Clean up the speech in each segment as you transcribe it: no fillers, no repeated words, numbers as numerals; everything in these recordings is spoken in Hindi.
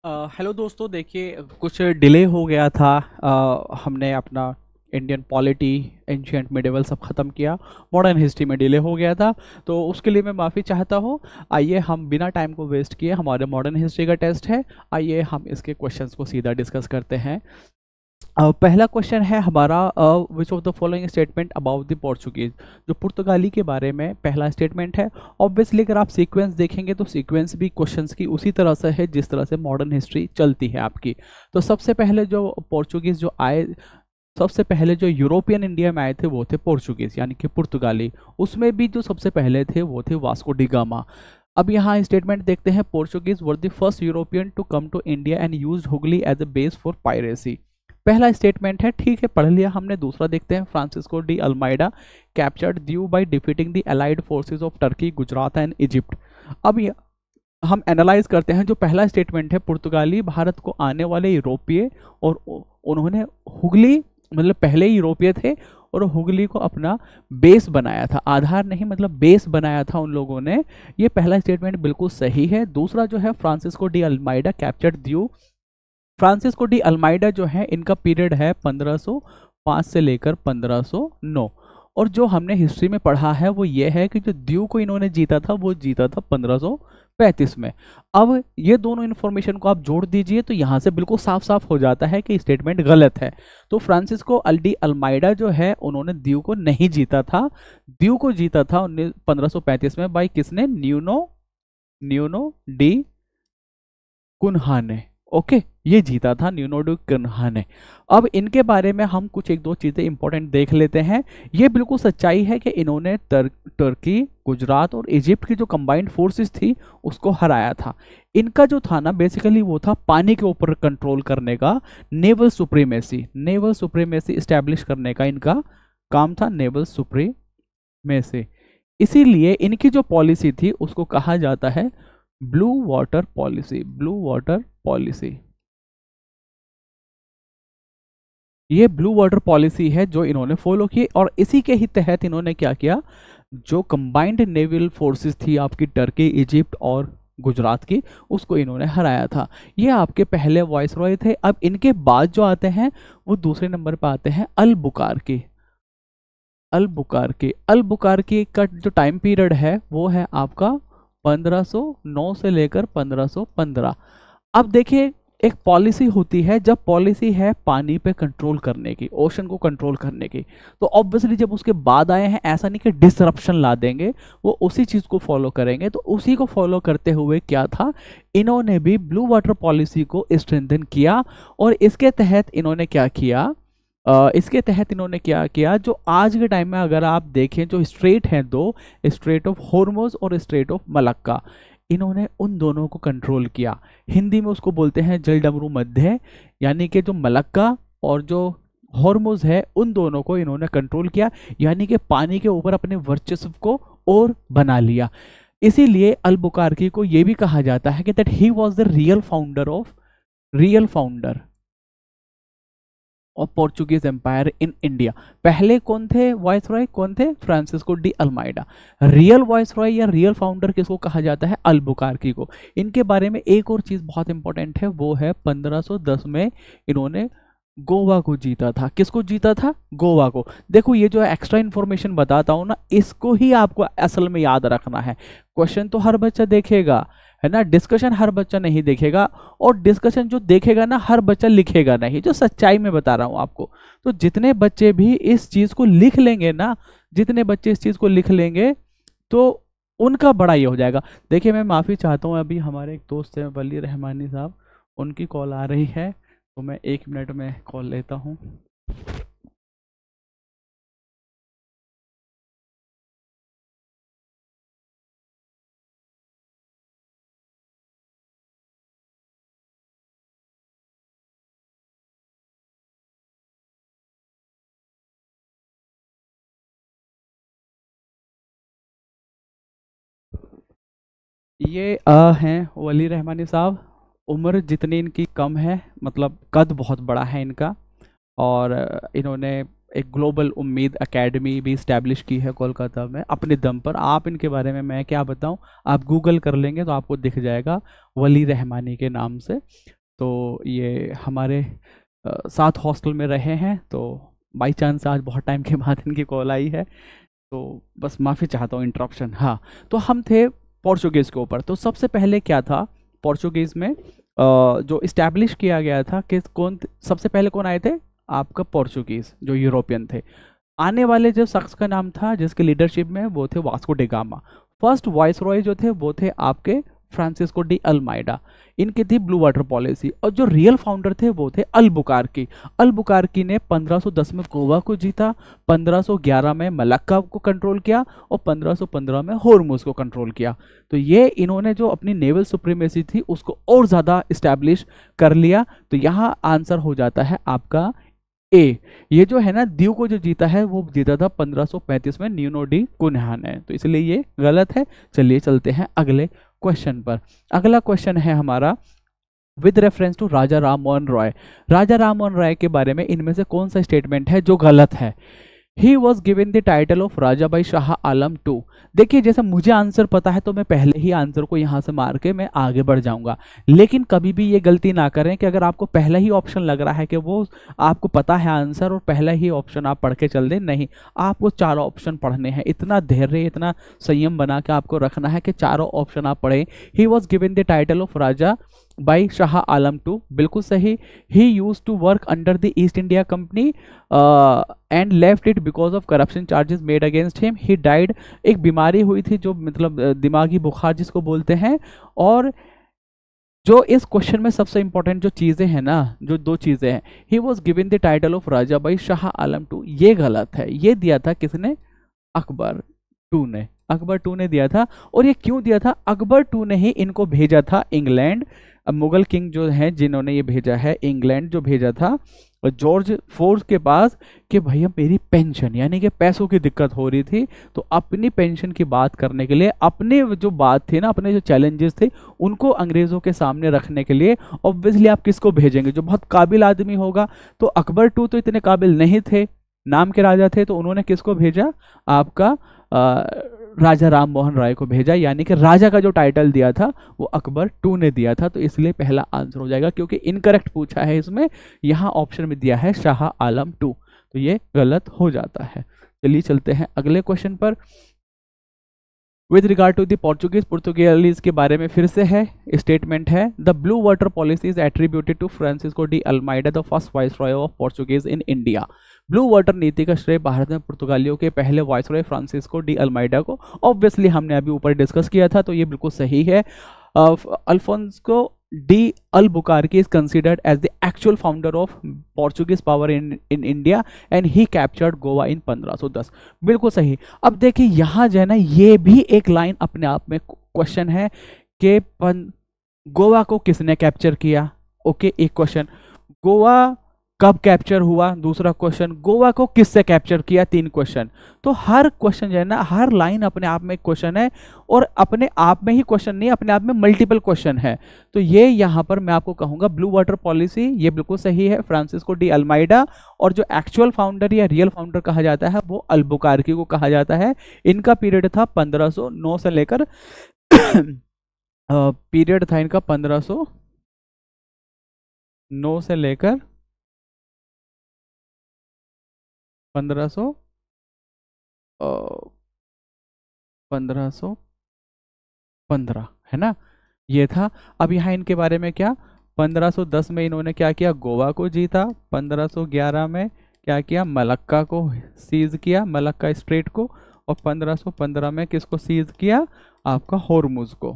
हेलो दोस्तों, देखिए कुछ डिले हो गया था। हमने अपना इंडियन पॉलिटी, एंशियंट मिडिवल सब ख़त्म किया। मॉडर्न हिस्ट्री में डिले हो गया था, तो उसके लिए मैं माफ़ी चाहता हूँ। आइए हम बिना टाइम को वेस्ट किए, हमारे मॉडर्न हिस्ट्री का टेस्ट है, आइए हम इसके क्वेश्चंस को सीधा डिस्कस करते हैं। पहला क्वेश्चन है हमारा, विच of the following statement about the Portuguese. जो पुर्तगाली के बारे में पहला स्टेटमेंट है। ऑब्वियसली अगर आप सीक्वेंस देखेंगे तो सीक्वेंस भी क्वेश्चंस की उसी तरह से है जिस तरह से मॉडर्न हिस्ट्री चलती है आपकी। तो सबसे पहले जो पोर्चुगीज जो आए, सबसे पहले जो यूरोपियन इंडिया में आए थे वो थे पोर्चुगीज यानी कि पुर्तगाली। उसमें भी जो सबसे पहले थे वो थे वास्को डी गामा। अब यहाँ स्टेटमेंट देखते हैं, Portuguese were the first European to come to India and used Hooghly as a base for piracy. पहला स्टेटमेंट है, ठीक है, पढ़ लिया हमने। दूसरा देखते हैं, Francisco de Almeida captured Diu by defeating the allied forces of Turkey, Gujarat and Egypt. अब हम एनालाइज करते हैं। जो पहला स्टेटमेंट है, पुर्तगाली भारत को आने वाले यूरोपीय और उन्होंने हुगली, मतलब पहले यूरोपीय थे और हुगली को अपना बेस बनाया था, आधार नहीं मतलब बेस बनाया था उन लोगों ने। ये पहला स्टेटमेंट बिल्कुल सही है। दूसरा जो है, Francisco de Almeida captured Diu. Francisco de Almeida जो है, इनका पीरियड है 1505 से लेकर 1509। और जो हमने हिस्ट्री में पढ़ा है वो ये है कि जो द्यू को इन्होंने जीता था वो जीता था 1535 में। अब ये दोनों इन्फॉर्मेशन को आप जोड़ दीजिए तो यहाँ से बिल्कुल साफ साफ हो जाता है कि स्टेटमेंट गलत है। तो फ्रांसिस्को डी अल्माइडा जो है उन्होंने द्यू को नहीं जीता था। द्यू को जीता था 1535 में बाई किसने? न्यूनो डी कुन्हा ने। ओके, ये जीता था न्यूनो डी कुन्हा ने। अब इनके बारे में हम कुछ एक दो चीजें इंपॉर्टेंट देख लेते हैं। ये बिल्कुल सच्चाई है कि इन्होंने तुर्की, गुजरात और इजिप्ट की जो कंबाइंड फोर्सेस थी उसको हराया था। इनका जो था ना, बेसिकली वो था पानी के ऊपर कंट्रोल करने का, नेवल सुप्रीमेसी स्टैब्लिश करने का इनका काम था, नेवल सुप्रीमेसी। इसीलिए इनकी जो पॉलिसी थी उसको कहा जाता है ब्लू वाटर पॉलिसी। ये ब्लू वाटर पॉलिसी है जो इन्होंने फॉलो की, और इसी के ही तहत इन्होंने क्या किया, जो कंबाइंड नेवल फोर्सेस थी आपकी टर्की, इजिप्ट और गुजरात की, उसको इन्होंने हराया था। ये आपके पहले वॉइस रॉय थे। अब इनके बाद जो आते हैं वो दूसरे नंबर पर आते हैं अल बुकारकी का जो टाइम पीरियड है वो है आपका 1509 से लेकर 1515। अब देखिए, एक पॉलिसी होती है, जब पॉलिसी है पानी पे कंट्रोल करने की, ओशन को कंट्रोल करने की, तो ऑब्वियसली जब उसके बाद आए हैं, ऐसा नहीं कि डिसरप्शन ला देंगे, वो उसी चीज को फॉलो करेंगे। तो उसी को फॉलो करते हुए क्या था, इन्होंने भी ब्लू वाटर पॉलिसी को स्ट्रेंथन किया। और इसके तहत इन्होंने क्या किया, जो आज के टाइम में अगर आप देखें, जो स्ट्रेट हैं दो, स्ट्रेट ऑफ हॉर्मुज और स्ट्रेट ऑफ मलक्का, इन्होंने उन दोनों को कंट्रोल किया। हिंदी में उसको बोलते हैं जलडमरू मध्य, यानी कि जो मलक्का और जो हॉर्मुज है उन दोनों को इन्होंने कंट्रोल किया, यानी कि पानी के ऊपर अपने वर्चस्व को और बना लिया। इसीलिए अल-बुकारकी को यह भी कहा जाता है कि that he was the real founder और पोर्चुगीज एम्पायर इन इंडिया। पहले कौन थे वाइसरॉय, कौन थे? Francisco de Almeida. Real viceroy या रियल फाउंडर किसको कहा जाता है? अल-बुकारकी को। इनके बारे में एक और चीज बहुत इंपॉर्टेंट है, वो है 1510 में इन्होंने गोवा को जीता था। किसको जीता था? गोवा को। देखो, ये जो एक्स्ट्रा इंफॉर्मेशन बताता हूं ना, इसको ही आपको असल में याद रखना है। क्वेश्चन तो हर बच्चा देखेगा, है ना, डिस्कशन हर बच्चा नहीं देखेगा, और डिस्कशन जो देखेगा ना हर बच्चा लिखेगा नहीं, जो सच्चाई में बता रहा हूं आपको। तो जितने बच्चे भी इस चीज को लिख लेंगे ना, जितने बच्चे इस चीज को लिख लेंगे तो उनका बड़ा ये हो जाएगा। देखिए, मैं माफी चाहता हूं, अभी हमारे एक दोस्त है वली रहमानी साहब, उनकी कॉल आ रही है, तो मैं 1 मिनट में कॉल लेता हूं। ये हैं वली रहमानी साहब। उम्र जितनी इनकी कम है, मतलब कद बहुत बड़ा है इनका, और इन्होंने एक ग्लोबल उम्मीद एकेडमी भी इस्टेब्लिश की है कोलकाता में अपने दम पर। आप इनके बारे में मैं क्या बताऊं, आप गूगल कर लेंगे तो आपको दिख जाएगा वली रहमानी के नाम से। तो ये हमारे साथ हॉस्टल में रहे हैं, तो बाई चांस आज बहुत टाइम के बाद इनकी कॉल आई है, तो बस माफ़ी चाहता हूँ इंटरप्शन। हाँ, तो हम थे पोर्चुगीज़ के ऊपर। तो सबसे पहले क्या था पोर्चुगीज़ में जो इस्टेब्लिश किया गया था कि सबसे पहले कौन आए थे, आपका पोर्चुगीज़ जो यूरोपियन थे। आने वाले जो शख्स का नाम था जिसके लीडरशिप में, वो थे Vasco D gamma. First vice Roy जो थे वो थे आपके फ्रांसिस्को डी अल्माइडा। इनकी थी ब्लू वाटर पॉलिसी। और जो रियल फाउंडर थे वो थे अल्बुकार्की। अल्बुकार्की ने 1510 में गोवा को जीता, 1511 में मलक्का को कंट्रोल किया और 1515 में होर्मुज को कंट्रोल किया। तो ये इन्होंने जो अपनी नेवल सुप्रीमेसी थी उसको और ज़्यादा इस्टेब्लिश कर लिया। तो यहाँ आंसर हो जाता है आपका ए। ये जो है ना दीव को जो जीता है वो जीता था 1535 में न्यूनो डी कुन्हा ने, तो इसलिए ये गलत है। चलिए चलते हैं अगले क्वेश्चन पर। अगला क्वेश्चन है हमारा विद रेफरेंस टू राजा राम मोहन रॉय। राजा राम मोहन रॉय के बारे में इनमें से कौन सा स्टेटमेंट है जो गलत है। He was given the title of raja by Shah Alam two. देखिए जैसे मुझे आंसर पता है तो मैं पहले ही आंसर को यहाँ से मार के मैं आगे बढ़ जाऊंगा, लेकिन कभी भी ये गलती ना करें कि अगर आपको पहला ही ऑप्शन लग रहा है कि वो आपको पता है आंसर और पहला ही ऑप्शन आप पढ़ के चल दें। नहीं, आपको चारों ऑप्शन पढ़ने हैं। इतना धैर्य, इतना संयम बना के आपको रखना है कि चारों ऑप्शन आप पढ़ें। He was given the title of raja by Shah Alam two, बिल्कुल सही। He use to work under the East India Company and left it because of corruption charges made against him. He died, एक बीमारी हुई थी जो मतलब दिमागी बुखार जिसको बोलते हैं। और जो इस क्वेश्चन में सबसे इंपॉर्टेंट जो चीज़ें हैं ना, जो दो चीज़ें हैं, he was given the title of raja by Shah Alam two, ये गलत है। ये दिया था किसने, अकबर टू ने। अकबर टू ने दिया था। और ये क्यों दिया था, अकबर टू ने ही इनको भेजा था इंग्लैंड। अब मुगल किंग जो हैं जिन्होंने ये भेजा है इंग्लैंड, जो भेजा था जॉर्ज फोर्थ के पास कि भैया मेरी पेंशन यानी कि पैसों की दिक्कत हो रही थी, तो अपनी पेंशन की बात करने के लिए, अपने जो बात थी ना, अपने जो चैलेंजेस थे उनको अंग्रेज़ों के सामने रखने के लिए ऑब्वियसली आप किसको भेजेंगे, जो बहुत काबिल आदमी होगा। तो अकबर टू तो इतने काबिल नहीं थे, नाम के राजा थे, तो उन्होंने किसको भेजा, आपका राजा राम मोहन राय को भेजा। यानी कि राजा का जो टाइटल दिया था वो अकबर टू ने दिया था। तो इसलिए पहला आंसर हो जाएगा, क्योंकि इनकरेक्ट पूछा है इसमें, यहाँ ऑप्शन में दिया है शाह आलम टू, तो ये गलत हो जाता है। चलिए चलते हैं अगले क्वेश्चन पर। With regard to the Portuguese के बारे में फिर से है स्टेटमेंट है, the blue water policy is attributed to Francisco de Almeida the first viceroy of Portuguese in India. Blue water नीति का श्रेय भारत में पुर्तगालियों के पहले वाइसरॉय फ्रांसिस्को डी अल्माइडा को। ऑब्वियसली हमने अभी ऊपर डिस्कस किया था, तो ये बिल्कुल सही है। Alfonso de Albuquerque is considered as the actual founder of Portuguese power in India and he captured Goa in 1510। बिल्कुल सही। अब देखिए यहाँ जो है ना, ये भी एक लाइन अपने आप में क्वेश्चन है कि गोवा को किसने कैप्चर किया। ओके, एक क्वेश्चन, गोवा कब कैप्चर हुआ, दूसरा क्वेश्चन, गोवा को किससे कैप्चर किया, तीन क्वेश्चन। तो हर क्वेश्चन जो है ना, हर लाइन अपने आप में एक क्वेश्चन है, और अपने आप में ही क्वेश्चन नहीं, अपने आप में मल्टीपल क्वेश्चन है। तो ये यहाँ पर मैं आपको कहूँगा ब्लू वाटर पॉलिसी, ये बिल्कुल सही है, फ्रांसिस्को डी अल्माइडा। और जो एक्चुअल फाउंडर या रियल फाउंडर कहा जाता है वो अल्बुकार्की को कहा जाता है। इनका पीरियड था 1509 से लेकर पीरियड था इनका 1509 से लेकर 1515 है ना, ये था। अब यहाँ इनके बारे में क्या, 1510 में इन्होंने क्या किया, गोवा को जीता। 1511 में क्या किया, मलक्का को सीज किया, मलक्का स्ट्रेट को। और 1515 में किसको सीज किया, आपका होर्मुज को।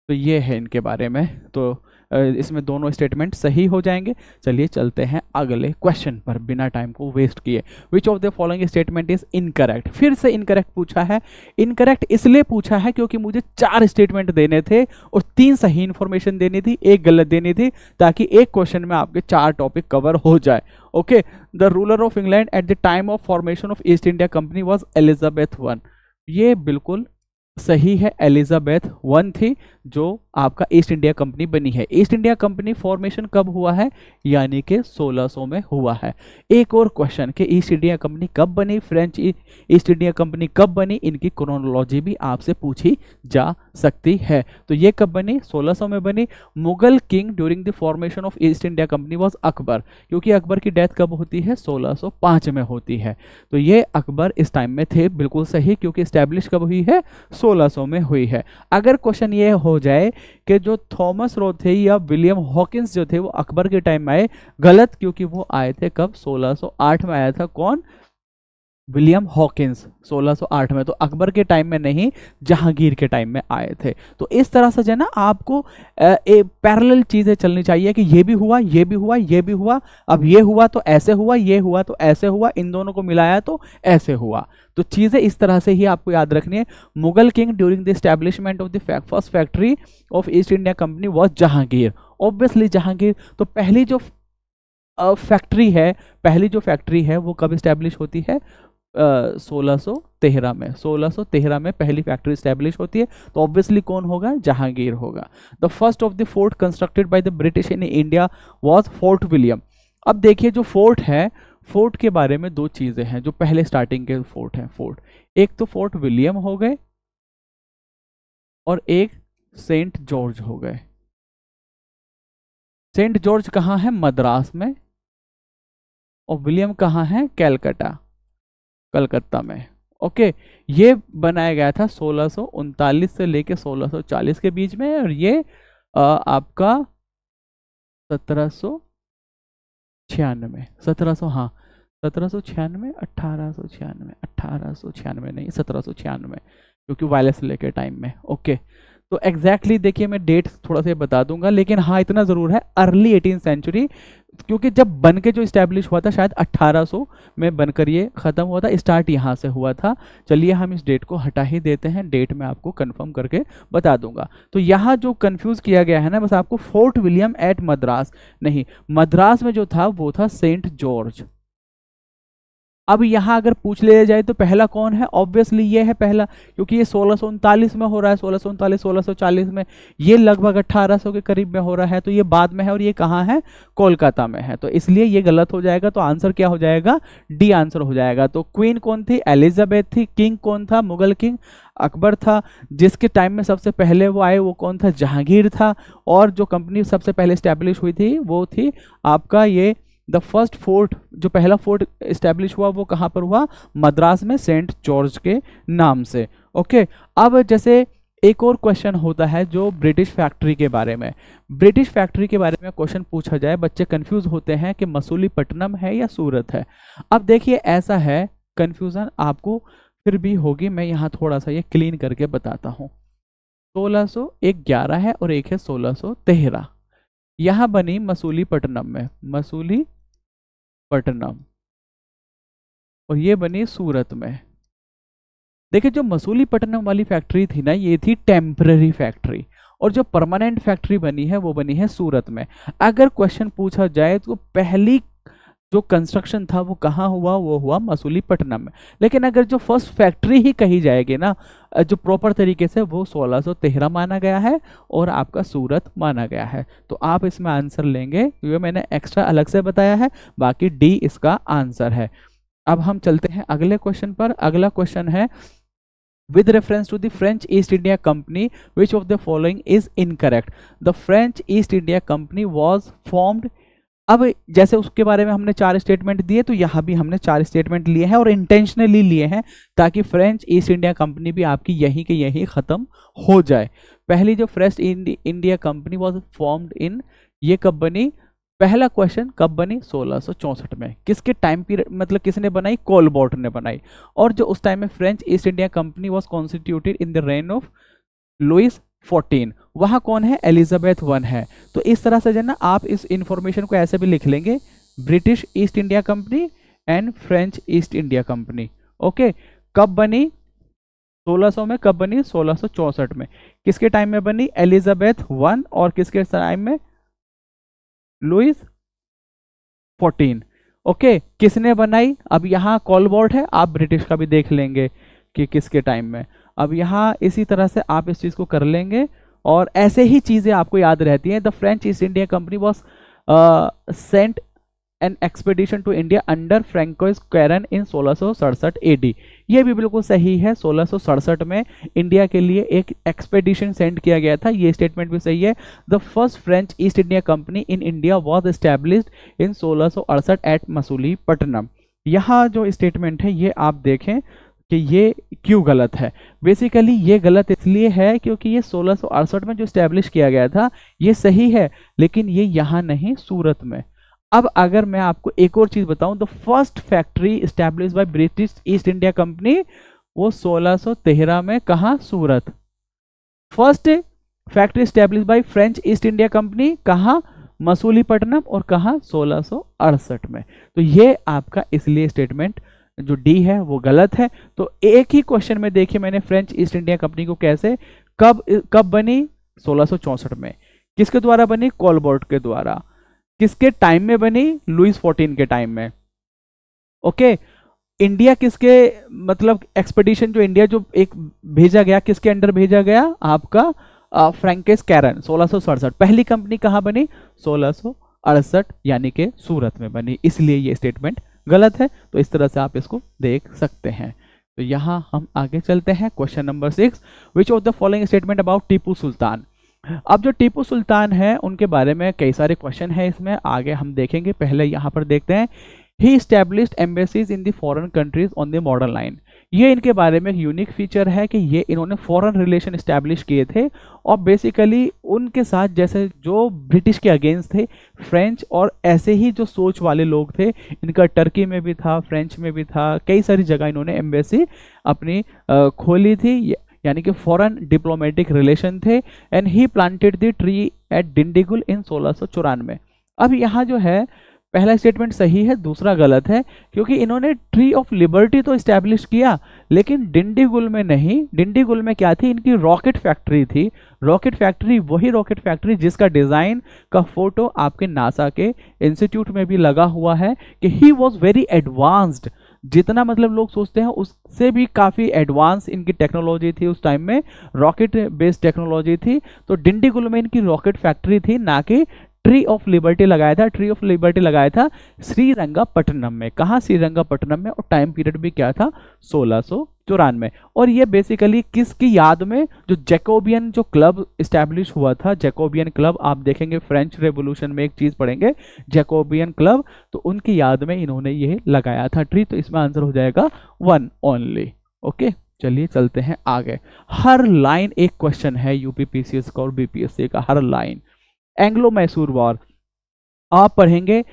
तो ये है इनके बारे में। तो इसमें दोनों स्टेटमेंट सही हो जाएंगे। चलिए चलते हैं अगले क्वेश्चन पर बिना टाइम को वेस्ट किए। विच of the following statement is incorrect. फिर से इनकरेक्ट पूछा है। इनकरेक्ट इसलिए पूछा है क्योंकि मुझे 4 स्टेटमेंट देने थे और 3 सही इंफॉर्मेशन देनी थी, 1 गलत देनी थी, ताकि एक क्वेश्चन में आपके 4 टॉपिक कवर हो जाए। Okay, the ruler of England at the time of formation of east India Company was Elizabeth 1। ये बिल्कुल सही है, एलिजाबेथ वन थी जो आपका ईस्ट इंडिया कंपनी बनी है। ईस्ट इंडिया कंपनी फॉर्मेशन कब हुआ है, यानी कि 1600 में हुआ है। एक और क्वेश्चन कि ईस्ट इंडिया कंपनी कब बनी, फ्रेंच ईस्ट इंडिया कंपनी कब बनी, इनकी क्रोनोलॉजी भी आपसे पूछी जा सकती है। तो ये कब बनी, 1600 में बनी। Mughal king during the formation of east India Company was Akbar, क्योंकि अकबर की डेथ कब होती है, 1605 में होती है। तो ये अकबर इस टाइम में थे, बिल्कुल सही, क्योंकि स्टैब्लिश कब हुई है, 1600 में हुई है। अगर क्वेश्चन ये हो जाए कि जो थॉमस रो थे या विलियम हॉकिंस जो थे वो अकबर के टाइम में आए, गलत, क्योंकि वो आए थे कब, 1608 में आया था। कौन, विलियम हॉकिंस, 1608 में। तो अकबर के टाइम में नहीं, जहांगीर के टाइम में आए थे। तो इस तरह से जो है ना आपको पैरेलल चीजें चलनी चाहिए कि ये भी हुआ, ये भी हुआ, ये भी हुआ, अब ये हुआ तो ऐसे हुआ, ये हुआ तो ऐसे हुआ, इन दोनों को मिलाया तो ऐसे हुआ। तो चीजें इस तरह से ही आपको याद रखनी है। Mughal king during the establishment of the first factory of east India Company was Jahangir, obviously Jahangir. तो पहली जो फैक्ट्री है, पहली जो फैक्ट्री है वो कब स्टैब्लिश होती है, 1613 में। 1613 में पहली फैक्ट्री स्टैब्लिश होती है। तो ऑब्वियसली कौन होगा, जहांगीर होगा। The first of the fort constructed by the British in India was fort William. अब देखिए जो फोर्ट है, फोर्ट के बारे में दो चीजें हैं जो पहले स्टार्टिंग के फोर्ट हैं। फोर्ट, एक तो फोर्ट विलियम हो गए और एक सेंट जॉर्ज हो गए। सेंट जॉर्ज कहाँ है, मद्रास में, और विलियम कहाँ है, कैलकाटा, कलकत्ता में। ओके, ये बनाया गया था 1639 से लेके 1640 के बीच में, और ये आपका 1796, 1700, हाँ 1796, 1896 नहीं, 1796, क्योंकि वायरलेस लेके टाइम में। ओके, तो एग्जैक्टली देखिए मैं डेट थोड़ा सा बता दूंगा, लेकिन हाँ इतना जरूर है, अर्ली 18th सेंचुरी, क्योंकि जब बन के जो स्टैब्लिश हुआ था शायद 1800 में बनकर ये खत्म हुआ था, स्टार्ट यहाँ से हुआ था। चलिए हम इस डेट को हटा ही देते हैं, डेट में आपको कंफर्म करके बता दूंगा। तो यहाँ जो कंफ्यूज किया गया है ना, बस आपको फोर्ट विलियम एट मद्रास नहीं, मद्रास में जो था वो था सेंट जॉर्ज। अब यहाँ अगर पूछ लिया जाए तो पहला कौन है, ऑब्वियसली ये है पहला, क्योंकि ये 1639 में हो रहा है, 1639 1640 में, ये लगभग 1800 के करीब में हो रहा है, तो ये बाद में है, और ये कहाँ है, कोलकाता में है, तो इसलिए ये गलत हो जाएगा। तो आंसर क्या हो जाएगा, डी आंसर हो जाएगा। तो क्वीन कौन थी, एलिजाबेथ थी। किंग कौन था, मुगल किंग अकबर था। जिसके टाइम में सबसे पहले वो आए वो कौन था, जहांगीर था। और जो कंपनी सबसे पहले स्टैब्लिश हुई थी वो थी आपका ये द फर्स्ट फोर्ट, जो पहला फोर्ट स्टैब्लिश हुआ वो कहाँ पर हुआ, मद्रास में, सेंट जॉर्ज के नाम से। ओके, अब जैसे एक और क्वेश्चन होता है जो ब्रिटिश फैक्ट्री के बारे में, ब्रिटिश फैक्ट्री के बारे में क्वेश्चन पूछा जाए, बच्चे कंफ्यूज होते हैं कि मसूलीपट्टनम है या सूरत है। अब देखिए ऐसा है, कंफ्यूजन आपको फिर भी होगी, मैं यहाँ थोड़ा सा ये क्लीन करके बताता हूँ। 1611 है और एक है 1613, यहाँ बनी मसूलीपट्टनम में, मसूलीपट्टनम, और ये बनी सूरत में। देखिए जो मसूलीपट्टनम वाली फैक्ट्री थी ना, ये थी टेम्पररी फैक्ट्री, और जो परमानेंट फैक्ट्री बनी है वो बनी है सूरत में। अगर क्वेश्चन पूछा जाए तो पहली जो कंस्ट्रक्शन था वो कहाँ हुआ, वो हुआ मसूलीपट्टनम में। लेकिन अगर जो फर्स्ट फैक्ट्री ही कही जाएगी ना, जो प्रॉपर तरीके से, वो 1613 माना गया है और आपका सूरत माना गया है। तो आप इसमें आंसर लेंगे, ये मैंने एक्स्ट्रा अलग से बताया है, बाकी डी इसका आंसर है। अब हम चलते हैं अगले क्वेश्चन पर। अगला क्वेश्चन है, with reference to the French East India Company, which of the following is incorrect? The French East India Company was formed। अब जैसे उसके बारे में हमने 4 स्टेटमेंट दिए, तो यहाँ भी हमने 4 स्टेटमेंट लिए हैं और इंटेंशनली लिए हैं ताकि फ्रेंच ईस्ट इंडिया कंपनी भी आपकी यहीं के यहीं खत्म हो जाए। पहली जो French India Company was formed in, ये कब बनी, पहला क्वेश्चन कब बनी, 1664 में। किसके टाइम पीरियड, मतलब किसने बनाई, कोलबॉट ने बनाई। और जो उस टाइम में French East India Company was constituted in the reign of Louis 14, वहां कौन है, एलिजाबेथ वन है। तो इस तरह से जो ना आप इस इंफॉर्मेशन को ऐसे भी लिख लेंगे, British East India Company and French East India company. Okay, कब बनी, 1600 में, कब बनी, 1664 में। किसके टाइम में बनी, एलिजाबेथ वन, और किसके टाइम में, लुइस 14। ओके, किसने बनाई, अब यहाँ कोलबॉट है, आप ब्रिटिश का भी देख लेंगे कि किसके टाइम में। अब यहाँ इसी तरह से आप इस चीज़ को कर लेंगे और ऐसे ही चीज़ें आपको याद रहती हैं। The French East India Company was sent an expedition to India under Francois Caron in 1667 AD. ये भी बिल्कुल सही है, 1667 में इंडिया के लिए एक एक्सपेडिशन सेंड किया गया था, ये स्टेटमेंट भी सही है। The first French East India Company in India was established in 1668 at Masulipatnam. यहाँ जो स्टेटमेंट है ये आप देखें कि ये क्यों गलत है। बेसिकली ये गलत इसलिए है क्योंकि ये 1668 में जो स्टैब्लिश किया गया था ये सही है, लेकिन ये यहाँ नहीं, सूरत में। अब अगर मैं आपको एक और चीज बताऊं, the first factory establish by British East India Company वो 1613 में, कहा, Surat. First factory establish by French East India Company कहा, मसूलीपट्टनम, और कहा 1668 में। तो ये आपका इसलिए स्टेटमेंट जो डी है वो गलत है। तो एक ही क्वेश्चन में देखिए मैंने फ्रेंच ईस्ट इंडिया कंपनी को कैसे, कब बनी, 1664 में। किसके द्वारा बनी, कोलबर्ट के द्वारा। किसके टाइम में बनी, लुइस 14 के टाइम में। ओके, इंडिया किसके, मतलब एक्सपेडिशन जो इंडिया जो एक भेजा गया, किसके अंडर भेजा गया, आपका फ्रैंकिस कैरन, 1667। पहली कंपनी कहाँ बनी, 1668, यानी कि सूरत में बनी, इसलिए ये स्टेटमेंट गलत है। तो इस तरह से आप इसको देख सकते हैं। तो यहां हम आगे चलते हैं, question number 6, which of the following statement about Tipu Sultan. अब जो टीपू सुल्तान है उनके बारे में कई सारे क्वेश्चन है इसमें, आगे हम देखेंगे। पहले यहां पर देखते हैं, he established embassies in the foreign countries on the modern line. ये इनके बारे में एक यूनिक फीचर है कि ये इन्होंने फॉरेन रिलेशन इस्टेब्लिश किए थे और बेसिकली उनके साथ जैसे जो ब्रिटिश के अगेंस्ट थे फ्रेंच, और ऐसे ही जो सोच वाले लोग थे, इनका टर्की में भी था, फ्रेंच में भी था, कई सारी जगह इन्होंने एम्बेसी अपनी खोली थी, यानी कि फॉरेन डिप्लोमेटिक रिलेशन थे। And he planted the tree at Dindigul in 1694। अब यहाँ जो है पहला स्टेटमेंट सही है, दूसरा गलत है, क्योंकि इन्होंने ट्री ऑफ लिबर्टी तो इस्टेब्लिश किया लेकिन डिंडीगुल में नहीं। डिंडीगुल में क्या थी, इनकी रॉकेट फैक्ट्री थी। रॉकेट फैक्ट्री, वही रॉकेट फैक्ट्री जिसका डिजाइन का फोटो आपके नासा के इंस्टीट्यूट में भी लगा हुआ है कि ही वॉज वेरी एडवांस्ड। जितना मतलब लोग सोचते हैं उससे भी काफ़ी एडवांस इनकी टेक्नोलॉजी थी उस टाइम में, रॉकेट बेस्ड टेक्नोलॉजी थी। तो डिंडीगुल में इनकी रॉकेट फैक्ट्री थी, ना कि ट्री ऑफ लिबर्टी लगाया था। ट्री ऑफ लिबर्टी लगाया था श्रीरंगापट्टनम में। कहाँ, श्रीरंगापट्टनम में, और टाइम पीरियड भी क्या था, 1694। और ये बेसिकली किसकी याद में, जो जैकोबियन जो क्लब इस्टेब्लिश हुआ था, जैकोबियन क्लब, आप देखेंगे फ्रेंच रेवोल्यूशन में एक चीज पढ़ेंगे, जैकोबियन क्लब, तो उनकी याद में इन्होंने ये लगाया था ट्री। तो इसमें आंसर हो जाएगा 1 ओनली। ओके, चलिए चलते हैं आगे। हर लाइन एक क्वेश्चन है यूपीपीसीएस का और बीपीएससी का, हर लाइन। एंग्लो मैसूर वॉर आप पढ़ेंगे,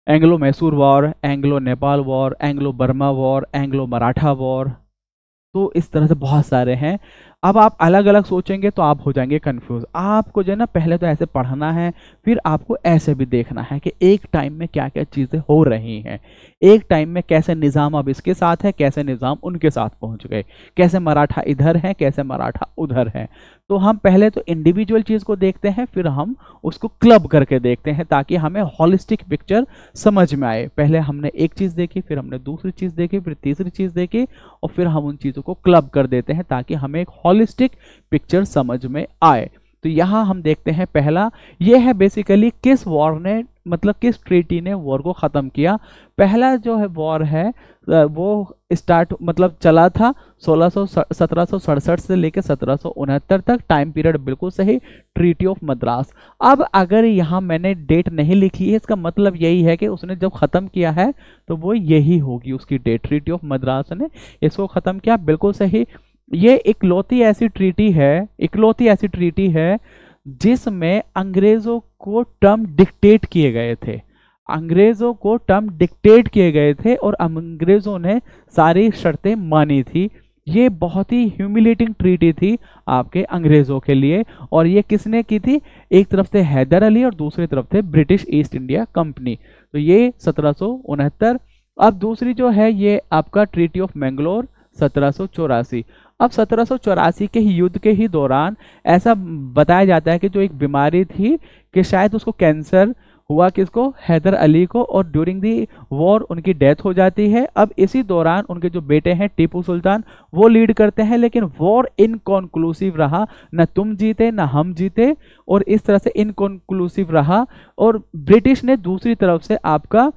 Anglo Mysore war, Anglo Nepal war, Anglo Burma war, Anglo Maratha war, तो इस तरह से बहुत सारे हैं। अब आप अलग अलग सोचेंगे तो आप हो जाएंगे कंफ्यूज। आपको जो है ना पहले तो ऐसे पढ़ना है, फिर आपको ऐसे भी देखना है कि एक टाइम में क्या क्या चीज़ें हो रही हैं, एक टाइम में कैसे निज़ाम अब इसके साथ है, कैसे निज़ाम उनके साथ पहुंच गए, कैसे मराठा इधर है, कैसे मराठा उधर है। तो हम पहले तो इंडिविजुअल चीज़ को देखते हैं, फिर हम उसको क्लब करके देखते हैं ताकि हमें हॉलिस्टिक पिक्चर समझ में आए। पहले हमने एक चीज़ देखी, फिर हमने दूसरी चीज़ देखी, फिर तीसरी चीज़ देखी, और फिर हम उन चीज़ों को क्लब कर देते हैं ताकि हमें एक हॉलिस्टिक पिक्चर समझ में आए। तो यहाँ हम देखते हैं, पहला ये है बेसिकली किस वॉर ने, मतलब किस ट्रीटी ने वॉर को ख़त्म किया। पहला जो है वॉर है वो स्टार्ट मतलब चला था 1767 से लेकर 1769 तक, टाइम पीरियड बिल्कुल सही, ट्रीटी ऑफ मद्रास। अब अगर यहाँ मैंने डेट नहीं लिखी है, इसका मतलब यही है कि उसने जब ख़त्म किया है तो वो यही होगी उसकी डेट, ट्रीटी ऑफ मद्रास ने इसको ख़त्म किया, बिल्कुल सही। ये इकलौती ऐसी ट्रीटी है जिसमें अंग्रेजों को टर्म डिक्टेट किए गए थे, अंग्रेजों को टर्म डिक्टेट किए गए थे और अंग्रेजों ने सारी शर्तें मानी थी। ये बहुत ही ह्यूमिलेटिंग ट्रीटी थी आपके अंग्रेजों के लिए, और ये किसने की थी, एक तरफ से हैदर अली और दूसरी तरफ से ब्रिटिश ईस्ट इंडिया कंपनी। तो ये 1769। अब दूसरी जो है ये आपका ट्रीटी ऑफ मैंगलोर 1784। अब 1784 के ही युद्ध के ही दौरान ऐसा बताया जाता है कि जो एक बीमारी थी कि शायद उसको कैंसर हुआ किसको, हैदर अली को, और ड्यूरिंग दी वॉर उनकी डेथ हो जाती है। अब इसी दौरान उनके जो बेटे हैं टीपू सुल्तान वो लीड करते हैं, लेकिन वॉर इनकॉन्क्लूसिव रहा, न तुम जीते न हम जीते, और इस तरह से इनकॉन्क्लूसिव रहा। और ब्रिटिश ने दूसरी तरफ से आपका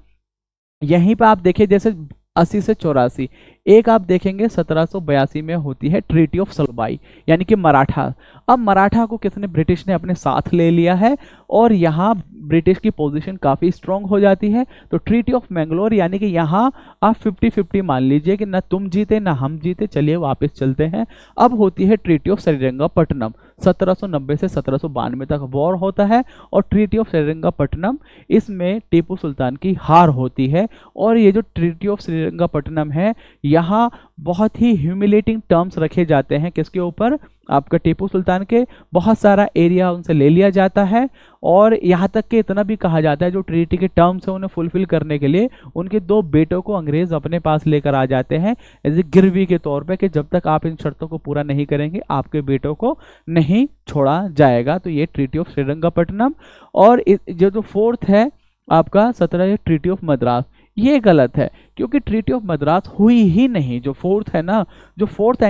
यहीं पे आप देखिए जैसे 80 से 84, एक आप देखेंगे 1782 में होती है ट्रीटी ऑफ सलबाई, यानी कि मराठा। अब मराठा को किसने, ब्रिटिश ने अपने साथ ले लिया है, और यहाँ ब्रिटिश की पोजीशन काफ़ी स्ट्रांग हो जाती है। तो ट्रीटी ऑफ मैंगलोर, यानी कि यहाँ आप 50-50 मान लीजिए कि ना तुम जीते ना हम जीते, चलिए वापस चलते हैं। अब होती है ट्रीटी ऑफ श्रीरंगपट्टनम, 1790 से 1792 तक वॉर होता है, और ट्रीटी ऑफ श्रीरंगपट्टनम, इसमें टीपू सुल्तान की हार होती है। और ये जो ट्रीटी ऑफ श्रीरंगपट्टनम है, यहाँ बहुत ही ह्यूमिलेटिंग टर्म्स रखे जाते हैं, किसके ऊपर, आपका टीपू सुल्तान के। बहुत सारा एरिया उनसे ले लिया जाता है, और यहाँ तक कि इतना भी कहा जाता है जो ट्रीटी के टर्म्स है उन्हें फुलफिल करने के लिए उनके 2 बेटों को अंग्रेज अपने पास लेकर आ जाते हैं एज ए गिरवी के तौर पे, कि जब तक आप इन शर्तों को पूरा नहीं करेंगे आपके बेटों को नहीं छोड़ा जाएगा। तो ये ट्रीटी ऑफ श्रीरंगपट्टनम। और जो 4th है आपका 17 ट्रीटी ऑफ मद्रास, ये गलत है, क्योंकि ट्रीटी ऑफ मद्रास हुई ही नहीं। जो 4th है ना, जो 4th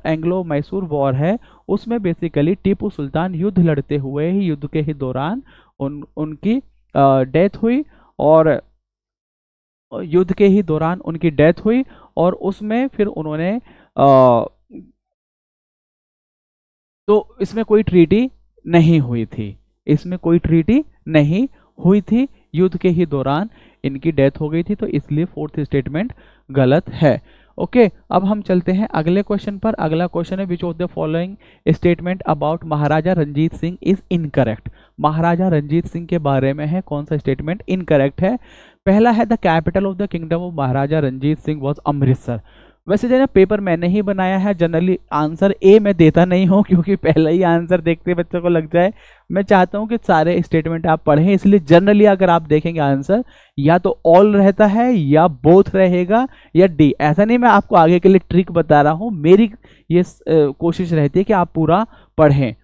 एंग्लो मैसूर वॉर है, उसमें बेसिकली टीपू सुल्तान युद्ध लड़ते हुए ही युद्ध के ही दौरान उनकी डेथ हुई, और युद्ध के ही दौरान उनकी डेथ हुई, और उसमें फिर उन्होंने तो इसमें कोई ट्रीटी नहीं हुई थी, इसमें कोई ट्रीटी नहीं हुई थी, युद्ध के ही दौरान इनकी डेथ हो गई थी, तो इसलिए 4th स्टेटमेंट गलत है। ओके, अब हम चलते हैं अगले क्वेश्चन पर। अगला क्वेश्चन है, which of the following statement about Maharaja Ranjit Singh is incorrect. Maharaja Ranjit Singh के बारे में है, कौन सा स्टेटमेंट इनकरेक्ट है। पहला है, the capital of the kingdom of Maharaja Ranjit Singh was Amritsar. वैसे जो है पेपर मैंने ही बनाया है, जनरली आंसर ए मैं देता नहीं हूँ, क्योंकि पहले ही आंसर देखते बच्चों को लग जाए। मैं चाहता हूँ कि सारे स्टेटमेंट आप पढ़ें, इसलिए जनरली अगर आप देखेंगे आंसर या तो ऑल रहता है या बोथ रहेगा या डी। ऐसा नहीं, मैं आपको आगे के लिए ट्रिक बता रहा हूँ, मेरी ये कोशिश रहती है कि आप पूरा पढ़ें।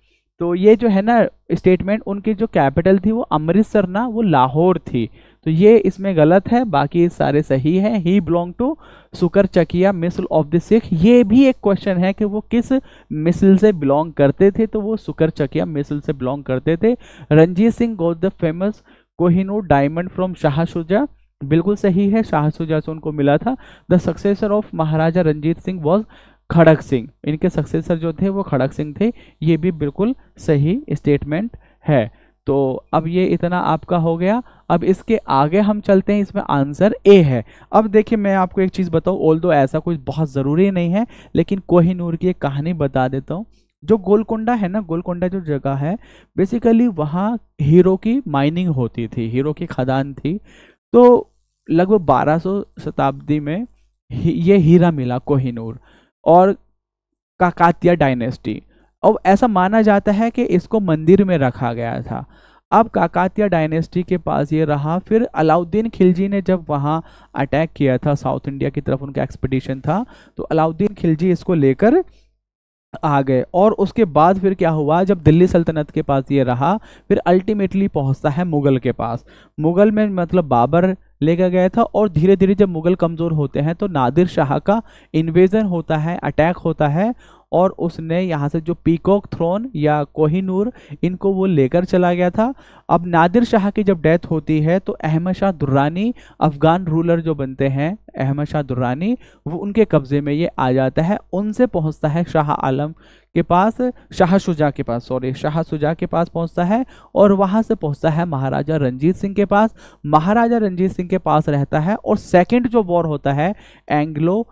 तो ये जो है ना स्टेटमेंट, उनकी जो कैपिटल थी वो अमृतसर ना, वो लाहौर थी, तो ये इसमें गलत है, बाकी सारे सही हैं। ही बिलोंग टू सुकर चकिया मिसल ऑफ द सिख, ये भी एक क्वेश्चन है कि वो किस मिसल से बिलोंग करते थे, तो वो सुकर चकिया मिसल से बिलोंग करते थे। Ranjit Singh got the famous Kohinoor diamond from Shah Shuja, बिल्कुल सही है, शाह शुजा से उनको मिला था। The successor of Maharaja Ranjit Singh was Kharak Singh, इनके सक्सेसर जो थे वो खड़क सिंह थे, ये भी बिल्कुल सही स्टेटमेंट है। तो अब ये इतना आपका हो गया। अब इसके आगे हम चलते हैं, इसमें आंसर ए है। अब देखिए मैं आपको एक चीज़ बताऊँ, ऑल्दो ऐसा कुछ बहुत ज़रूरी नहीं है, लेकिन कोहिनूर की एक कहानी बता देता हूँ। जो गोलकोंडा है ना, गोलकोंडा जो जगह है, बेसिकली वहाँ हीरो की माइनिंग होती थी, हीरो की खदान थी। तो लगभग 1200 शताब्दी में ये हीरा मिला कोहिनूर, और काकातिया डायनेस्टी। अब ऐसा माना जाता है कि इसको मंदिर में रखा गया था। अब काकातिया डायनेस्टी के पास ये रहा, फिर अलाउद्दीन खिलजी ने जब वहाँ अटैक किया था, साउथ इंडिया की तरफ उनका एक्सपीडिशन था, तो अलाउद्दीन खिलजी इसको लेकर आ गए। और उसके बाद फिर क्या हुआ, जब दिल्ली सल्तनत के पास ये रहा, फिर अल्टीमेटली पहुंचता है मुगल के पास। मुगल में मतलब बाबर लेकर गया था, और धीरे धीरे जब मुगल कमज़ोर होते हैं तो नादिर शाह का इन्वेजन होता है, अटैक होता है, और उसने यहाँ से जो पीकॉक थ्रोन या कोहिनूर, इनको वो लेकर चला गया था। अब नादिर शाह की जब डेथ होती है तो अहमद शाह दुर्रानी, अफगान रूलर जो बनते हैं अहमद शाह दुर्रानी, वो उनके कब्जे में ये आ जाता है। उनसे पहुँचता है शाह आलम के पास, शाह शुजा के पास, सॉरी शाह शुजा के पास पहुँचता है, और वहाँ से पहुँचता है महाराजा रंजीत सिंह के पास। महाराजा रंजीत सिंह के पास रहता है, और सेकंड जो वॉर होता है एंग्लो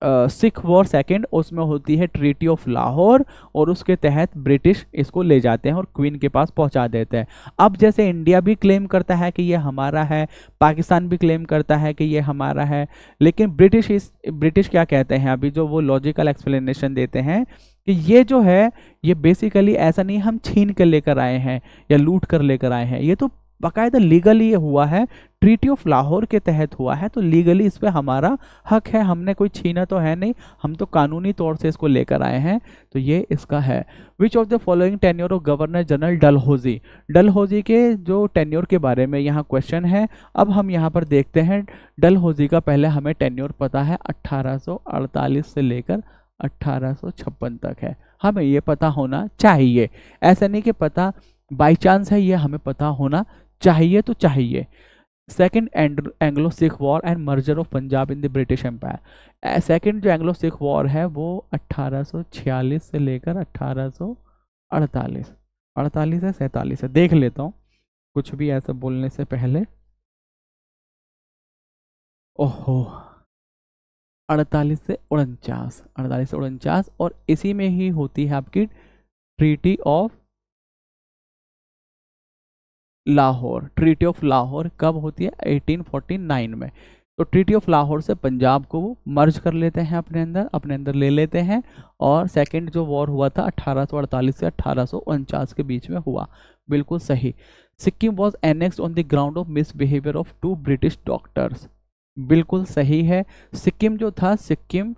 सिख वॉर सेकंड, उसमें होती है ट्रीटी ऑफ लाहौर, और उसके तहत ब्रिटिश इसको ले जाते हैं और क्वीन के पास पहुंचा देते हैं। अब जैसे इंडिया भी क्लेम करता है कि ये हमारा है, पाकिस्तान भी क्लेम करता है कि ये हमारा है, लेकिन ब्रिटिश क्या कहते हैं, अभी जो वो लॉजिकल एक्सप्लेनेशन देते हैं कि ये जो है ये बेसिकली ऐसा नहीं हम छीन कर लेकर आए हैं या लूट कर लेकर आए हैं, ये तो बाकायदा लीगली ये हुआ है, ट्रीटी ऑफ लाहौर के तहत हुआ है, तो लीगली इस पे हमारा हक है, हमने कोई छीना तो है नहीं, हम तो कानूनी तौर से इसको लेकर आए हैं। तो ये इसका है। Which of the following tenure of governor general Dalhousie, Dalhousie के जो टेन्योर के बारे में यहाँ क्वेश्चन है। अब हम यहाँ पर देखते हैं डलहौजी का पहले हमें टेन्योर पता है 1848 से लेकर 1856 तक है, हमें ये पता होना चाहिए, ऐसा नहीं कि पता बाई चांस है, ये हमें पता होना चाहिए तो चाहिए। Second Anglo Sikh war and merger of Punjab in the British empire, second जो एंग्लो सिख वॉर है वो 1846 से लेकर 1848, 48 है 47 है, देख लेता हूँ कुछ भी ऐसा बोलने से पहले। ओहो 48 से 49, 48 से 49, और इसी में ही होती है आपकी treaty of Lahore. Treaty of Lahore कब होती है? 1849 में। तो ट्रीटी ऑफ लाहौर से पंजाब को मर्ज कर लेते हैं अपने अंदर ले लेते हैं। और सेकंड जो वॉर हुआ था 1848 से 1849 के बीच में हुआ, बिल्कुल सही। Sikkim was annexed on the ground of misbehaviour of 2 British doctors, बिल्कुल सही है। सिक्किम जो था, सिक्किम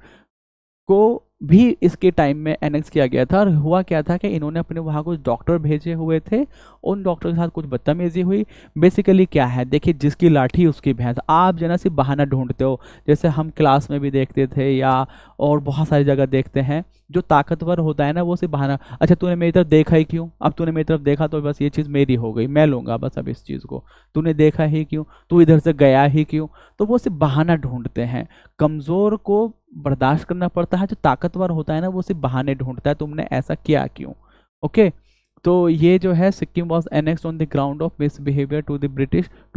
को भी इसके टाइम में एनेक्स किया गया था, और हुआ क्या था कि इन्होंने अपने वहाँ कुछ डॉक्टर भेजे हुए थे, उन डॉक्टर के साथ कुछ बदतमीजी हुई। बेसिकली क्या है, देखिए जिसकी लाठी उसकी भैंस, आप जना सिर्फ बहाना ढूंढते हो, जैसे हम क्लास में भी देखते थे या और बहुत सारी जगह देखते हैं, जो ताकतवर होता है ना वो सिर्फ बहाना, अच्छा तूने मेरी तरफ देखा ही क्यों, अब तूने मेरी तरफ देखा तो बस ये चीज़ मेरी हो गई, मैं लूँगा बस अब इस चीज़ को, तूने देखा ही क्यों, तू इधर से गया ही क्यों, तो वो सिर्फ बहाना ढूंढते हैं। कमज़ोर को बर्दाश्त करना पड़ता है, जो ताकतवर होता है ना वो सिर्फ बहाने ढूंढता है, तुमने ऐसा किया क्यों। ओके, तो ये जो है Sikkim was annexed on the ground of misbehaviour to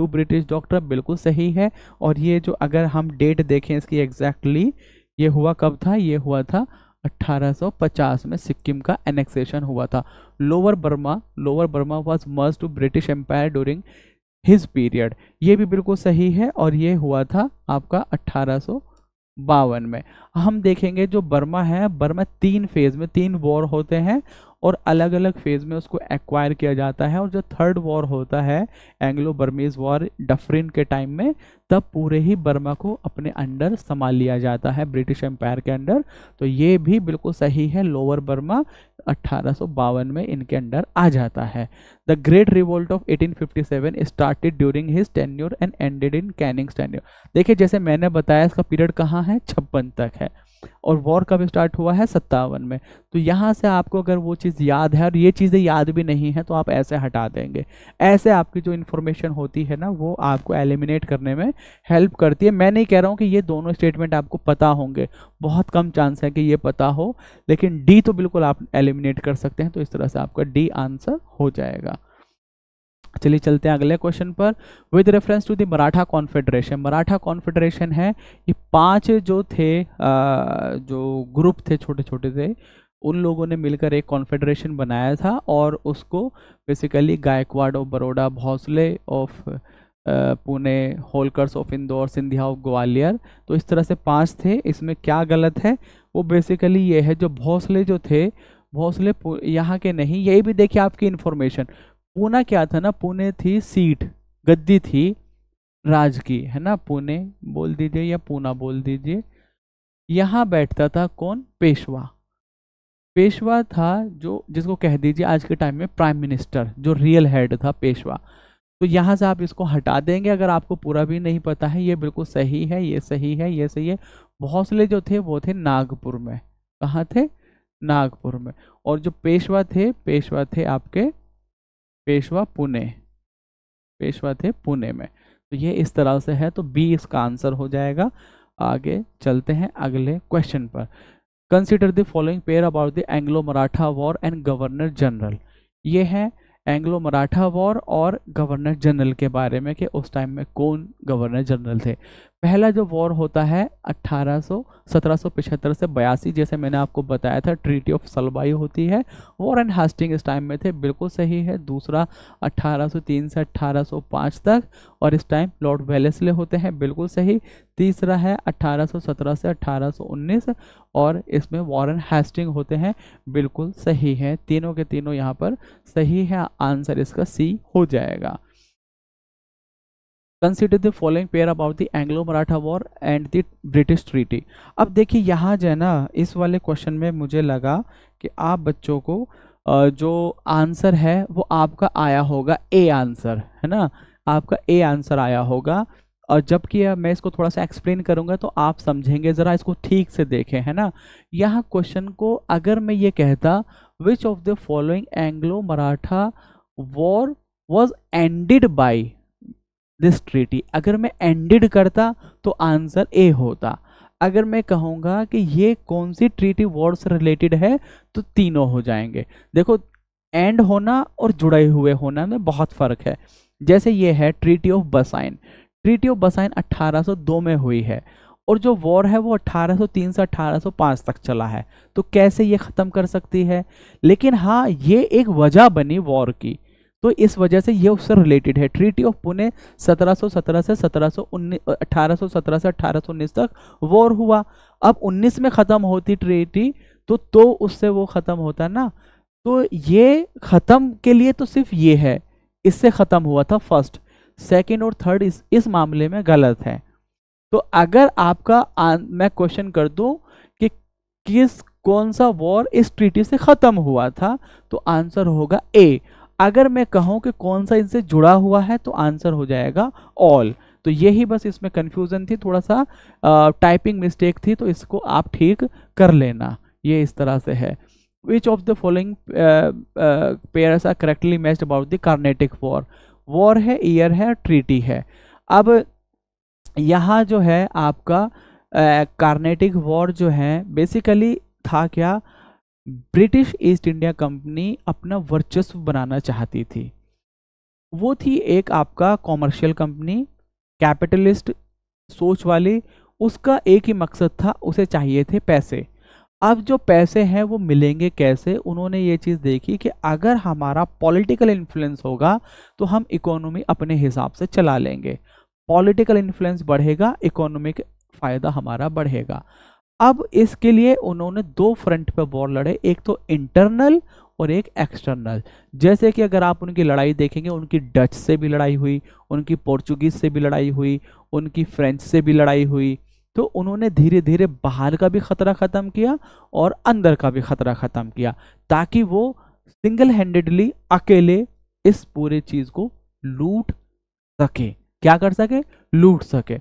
British doctor, बिल्कुल सही है। और ये जो अगर हम डेट देखें इसकी एग्जैक्टली, ये हुआ कब था? ये हुआ था 1850 में सिक्किम का एनेक्सेशन हुआ था। Lower Burma was merge to British empire during his period, ये भी बिल्कुल सही है। और ये हुआ था आपका 1852 में। हम देखेंगे जो बर्मा है, बर्मा 3 फेज में 3 वॉर होते हैं और अलग अलग फेज में उसको एक्वायर किया जाता है। और जो थर्ड वॉर होता है एंग्लो बर्मीज वॉर डफरिन के टाइम में, तब पूरे ही बर्मा को अपने अंडर संभाल लिया जाता है ब्रिटिश एम्पायर के अंडर। तो ये भी बिल्कुल सही है, लोअर बर्मा 1852 में इनके अंडर आ जाता है। The great revolt of 1857 started during his tenure and ended in Canning's tenure. देखिए जैसे मैंने बताया इसका पीरियड कहाँ है? 56 तक है। और वॉर कब स्टार्ट हुआ है? 57 में। तो यहाँ से आपको अगर वो चीज़ याद है और ये चीज़ें याद भी नहीं है तो आप ऐसे हटा देंगे। ऐसे आपकी जो इन्फॉर्मेशन होती है ना वो आपको एलिमिनेट करने में हेल्प करती है। मैं नहीं कह रहा हूँ कि ये दोनों स्टेटमेंट आपको पता होंगे, बहुत कम चांस है कि ये पता हो, लेकिन डी तो बिल्कुल आप एलिमिनेट कर सकते हैं। तो इस तरह से आपका डी आंसर हो जाएगा। चलिए चलते हैं अगले क्वेश्चन पर। With reference to the Maratha confederation, Maratha confederation है ये 5 जो थे जो ग्रुप थे छोटे छोटे थे, उन लोगों ने मिलकर एक कॉन्फेडरेशन बनाया था और उसको basically Gaekwad of Baroda, Bhonsle of Pune, Holkars of Indore, Scindia of Gwalior, तो इस तरह से 5 थे। इसमें क्या गलत है? वो बेसिकली ये है, जो भोसले जो थे, भोसले यहाँ के नहीं, यही भी देखिए आपकी इन्फॉर्मेशन। पुणे क्या था ना, पुणे थी सीट, गद्दी थी राज की, है ना, पुणे बोल दीजिए या पूना बोल दीजिए। यहाँ बैठता था कौन? पेशवा। पेशवा था जो, जिसको कह दीजिए आज के टाइम में प्राइम मिनिस्टर, जो रियल हेड था पेशवा। तो यहाँ से आप इसको हटा देंगे अगर आपको पूरा भी नहीं पता है। ये बिल्कुल सही है, ये सही है, ये सही है। भोसले जो थे वो थे नागपुर में। कहाँ थे? नागपुर में। और जो पेशवा थे, पेशवा थे आपके, पेशवा पुणे, पेशवा थे पुणे में। तो ये इस तरह से है, तो बी इसका आंसर हो जाएगा। आगे चलते हैं अगले क्वेश्चन पर। Consider the following pair about the Anglo Maratha war and governor general. ये है एंग्लो मराठा वॉर और गवर्नर जनरल के बारे में कि उस टाइम में कौन गवर्नर जनरल थे। पहला जो वॉर होता है 1775 से 82, जैसे मैंने आपको बताया था ट्रीटी ऑफ सलबाई होती है। वॉर एंड हास्टिंग इस टाइम में थे, बिल्कुल सही है। दूसरा 1803 से 1805 तक, और इस टाइम लॉर्ड वेलेस्ले होते हैं, बिल्कुल सही। तीसरा है 1817 से 1819, और इसमें वॉर एंड हास्टिंग होते हैं, बिल्कुल सही है। तीनों के तीनों यहाँ पर सही है, आंसर इसका सी हो जाएगा। Consider the following pair about the Anglo Maratha war and the British treaty. अब देखिए यहाँ जो है ना, इस वाले क्वेश्चन में मुझे लगा कि आप बच्चों को जो आंसर है वो आपका आया होगा ए आंसर, है ना, आपका ए आंसर आया होगा। और जबकि मैं इसको थोड़ा सा एक्सप्लेन करूंगा तो आप समझेंगे, ज़रा इसको ठीक से देखें, है ना। यहाँ क्वेश्चन को अगर मैं ये कहता विच of the following Anglo Maratha war was ended by this treaty, अगर मैं एंडेड करता तो आंसर ए होता। अगर मैं कहूँगा कि ये कौन सी ट्रीटी वॉर से रिलेटेड है तो तीनों हो जाएंगे। देखो, एंड होना और जुड़े हुए होना में बहुत फ़र्क है। जैसे ये है ट्रीटी ऑफ बसाइन, ट्रीटी ऑफ बसाइन 1802 में हुई है और जो वॉर है वो 1803 से 1805 तक चला है, तो कैसे ये ख़त्म कर सकती है। लेकिन हाँ, ये एक वजह बनी वॉर की, तो इस वजह से ये उससे रिलेटेड है। ट्रीटी ऑफ पुणे 1717 से 1817 से 1819 तक वॉर हुआ। अब 19 में ख़त्म होती ट्रीटी तो उससे वो ख़त्म होता ना, तो ये ख़त्म के लिए तो सिर्फ ये है, इससे ख़त्म हुआ था फर्स्ट, सेकंड और थर्ड इस मामले में गलत है। तो अगर आपका मैं क्वेश्चन कर दूं कि कौन सा वॉर इस ट्रीटी से ख़त्म हुआ था तो आंसर होगा ए। अगर मैं कहूं कि कौन सा इनसे जुड़ा हुआ है तो आंसर हो जाएगा ऑल। तो यही बस इसमें कंफ्यूजन थी, थोड़ा सा टाइपिंग मिस्टेक थी, तो इसको आप ठीक कर लेना। ये इस तरह से है। Which of the following pairs are correctly matched about the Carnatic war. War है, ईयर है, ट्रीटी है। अब यहाँ जो है आपका कार्नेटिक वॉर जो है बेसिकली था क्या, ब्रिटिश ईस्ट इंडिया कंपनी अपना वर्चस्व बनाना चाहती थी। वो थी एक आपका कॉमर्शियल कंपनी, कैपिटलिस्ट सोच वाली। उसका एक ही मकसद था, उसे चाहिए थे पैसे। अब जो पैसे हैं वो मिलेंगे कैसे, उन्होंने ये चीज़ देखी कि अगर हमारा पॉलिटिकल इन्फ्लुएंस होगा तो हम इकोनॉमी अपने हिसाब से चला लेंगे। पॉलिटिकल इन्फ्लुएंस बढ़ेगा, इकोनॉमिक फ़ायदा हमारा बढ़ेगा। अब इसके लिए उन्होंने दो फ्रंट पे वॉर लड़े, एक तो इंटरनल और एक एक्सटर्नल। जैसे कि अगर आप उनकी लड़ाई देखेंगे, उनकी डच से भी लड़ाई हुई, उनकी पोर्चुगीज से भी लड़ाई हुई, उनकी फ्रेंच से भी लड़ाई हुई। तो उन्होंने धीरे धीरे बाहर का भी खतरा ख़त्म किया और अंदर का भी खतरा ख़त्म किया, ताकि वो सिंगल हैंडेडली अकेले इस पूरे चीज़ को लूट सके। क्या कर सके? लूट सके।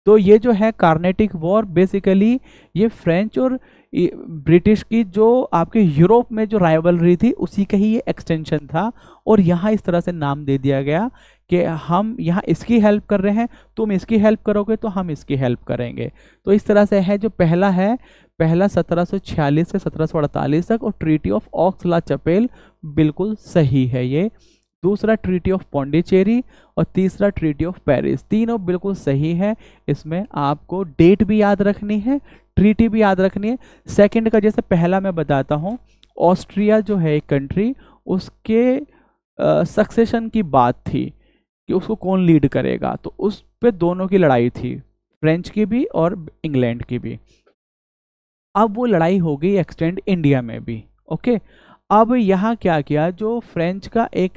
तो ये जो है कार्नेटिक वॉर बेसिकली ये फ्रेंच और ब्रिटिश की जो आपके यूरोप में जो राइवलरी थी उसी का ही ये एक्सटेंशन था। और यहाँ इस तरह से नाम दे दिया गया कि हम यहाँ इसकी हेल्प कर रहे हैं, तुम इसकी हेल्प करोगे तो हम इसकी हेल्प करेंगे। तो इस तरह से है। जो पहला है, पहला 1746 से 1748 तक और treaty of aux La chapel बिल्कुल सही है ये। दूसरा ट्रीटी ऑफ पौंडीचेरी और तीसरा ट्रीटी ऑफ पेरिस, तीनों बिल्कुल सही है। इसमें आपको डेट भी याद रखनी है, ट्रीटी भी याद रखनी है। सेकंड का जैसे पहला मैं बताता हूँ, ऑस्ट्रिया जो है एक कंट्री, उसके सक्सेशन की बात थी कि उसको कौन लीड करेगा, तो उस पे दोनों की लड़ाई थी, फ्रेंच की भी और इंग्लैंड की भी। अब वो लड़ाई हो गई एक्सटेंड इंडिया में भी। ओके, अब यहाँ क्या किया, जो फ्रेंच का एक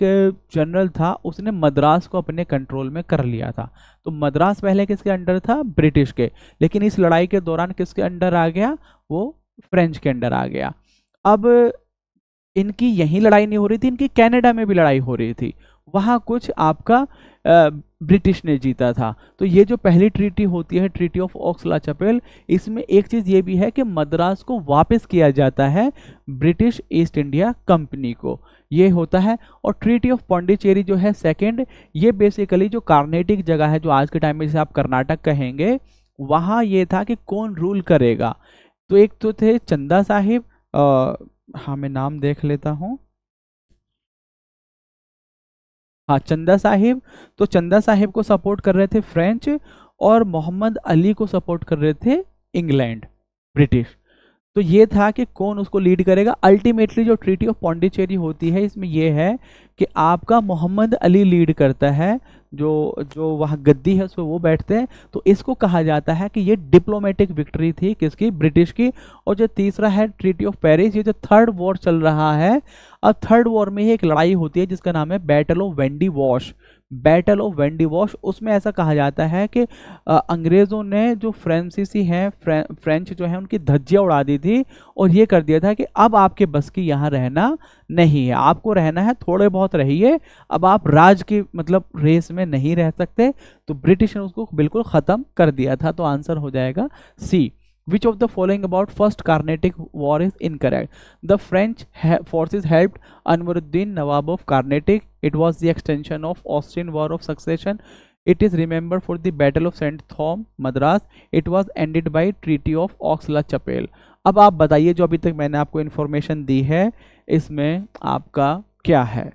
जनरल था उसने मद्रास को अपने कंट्रोल में कर लिया था। तो मद्रास पहले किसके अंडर था? ब्रिटिश के। लेकिन इस लड़ाई के दौरान किसके अंडर आ गया? वो फ्रेंच के अंडर आ गया। अब इनकी यहीं लड़ाई नहीं हो रही थी, इनकी कनाडा में भी लड़ाई हो रही थी। वहाँ कुछ आपका ब्रिटिश ने जीता था। तो ये जो पहली ट्रीटी होती है, treaty of aux La chapel, इसमें एक चीज़ ये भी है कि मद्रास को वापस किया जाता है ब्रिटिश ईस्ट इंडिया कंपनी को, ये होता है। और ट्रीटी ऑफ पौंडीचेरी जो है सेकंड, ये बेसिकली जो कार्नेटिक जगह है, जो आज के टाइम में जिसे आप कर्नाटक कहेंगे, वहाँ ये था कि कौन रूल करेगा। तो एक तो थे चंदा साहिब, हाँ मैं नाम देख लेता हूँ, हाँ चंदा साहिब। तो चंदा साहिब को सपोर्ट कर रहे थे फ्रेंच और मोहम्मद अली को सपोर्ट कर रहे थे इंग्लैंड, ब्रिटिश। तो ये था कि कौन उसको लीड करेगा। अल्टीमेटली जो ट्रीटी ऑफ पौंडीचेरी होती है, इसमें यह है कि आपका मोहम्मद अली लीड करता है, जो जो वहाँ गद्दी है उस पर वो बैठते हैं। तो इसको कहा जाता है कि ये डिप्लोमेटिक विक्ट्री थी, किसकी? ब्रिटिश की। और जो तीसरा है ट्रीटी ऑफ पेरिस, ये जो थर्ड वॉर चल रहा है, अब थर्ड वॉर में ही एक लड़ाई होती है जिसका नाम है battle of Wendy wash. Battle of Wendy wash, उसमें ऐसा कहा जाता है कि अंग्रेज़ों ने जो फ्रांसीसी हैं, फ्रेंच जो है, उनकी धज्जियाँ उड़ा दी थी और ये कर दिया था कि अब आपके बस की यहाँ रहना नहीं है, आपको रहना है थोड़े बहुत रहिए, अब आप राज की मतलब रेस में नहीं रह सकते। तो ब्रिटिश ने उसको बिल्कुल ख़त्म कर दिया था। तो आंसर हो जाएगा सी। Which of the following about First Carnatic War is incorrect? The French forces helped Anwaruddin Nawab of Carnatic. It was the extension of Austrian War of Succession. It is remembered for the Battle of Saint Thom, Madras. It was ended by Treaty of Aix-la-Chapelle. अब आप बताइए, जो अभी तक मैंने आपको इन्फॉर्मेशन दी है इसमें आपका क्या है?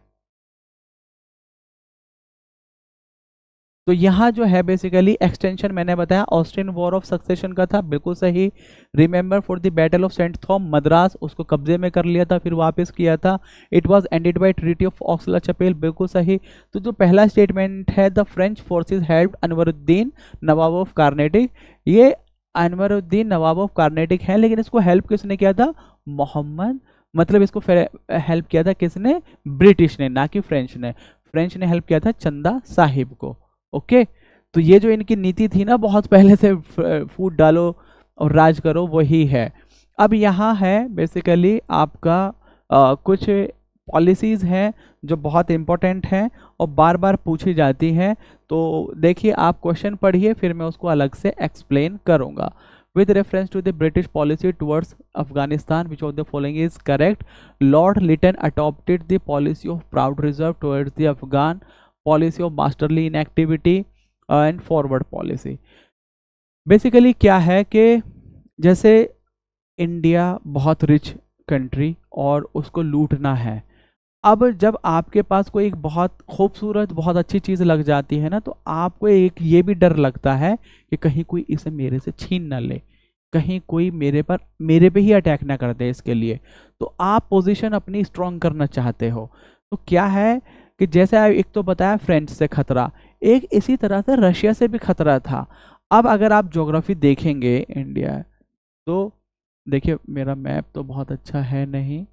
तो यहाँ जो है बेसिकली एक्सटेंशन मैंने बताया ऑस्ट्रियन वॉर ऑफ सक्सेशन का था, बिल्कुल सही। Remember for the battle of saint Thome, Madras, उसको कब्जे में कर लिया था फिर वापस किया था। It was ended by treaty of Aix la Chapelle, बिल्कुल सही। तो जो पहला स्टेटमेंट है, the French forces helped Anwaruddin nawab of Carnatic, ये अनवरुद्दीन नवाब ऑफ कार्नेटिक है, लेकिन इसको हेल्प किसने किया था? मोहम्मद, मतलब इसको हेल्प किया था किसने? ब्रिटिश ने, ना कि फ्रेंच ने। फ्रेंच ने हेल्प किया था चंदा साहिब को। ओके तो ये जो इनकी नीति थी ना, बहुत पहले से फूट डालो और राज करो, वही है। अब यहाँ है बेसिकली आपका कुछ पॉलिसीज़ हैं जो बहुत इंपॉर्टेंट हैं और बार बार पूछी जाती हैं। तो देखिए, आप क्वेश्चन पढ़िए, फिर मैं उसको अलग से एक्सप्लेन करूँगा। With reference to the British policy towards Afghanistan, which of the following is correct? Lord Lytton adopted the policy of proud reserve towards the Afghan, policy of masterly inactivity and forward policy. Basically क्या है कि जैसे इंडिया बहुत रिच कंट्री और उसको लूटना है। अब जब आपके पास कोई एक बहुत खूबसूरत, बहुत अच्छी चीज़ लग जाती है ना, तो आपको एक ये भी डर लगता है कि कहीं कोई इसे मेरे से छीन ना ले, कहीं कोई मेरे पे ही अटैक ना कर दे। इसके लिए तो आप पोजीशन अपनी स्ट्रांग करना चाहते हो। तो क्या है कि जैसे एक तो बताया फ्रेंच से खतरा, एक इसी तरह से रशिया से भी खतरा था। अब अगर आप ज्योग्राफी देखेंगे इंडिया, तो देखिए मेरा मैप तो बहुत अच्छा है नहीं,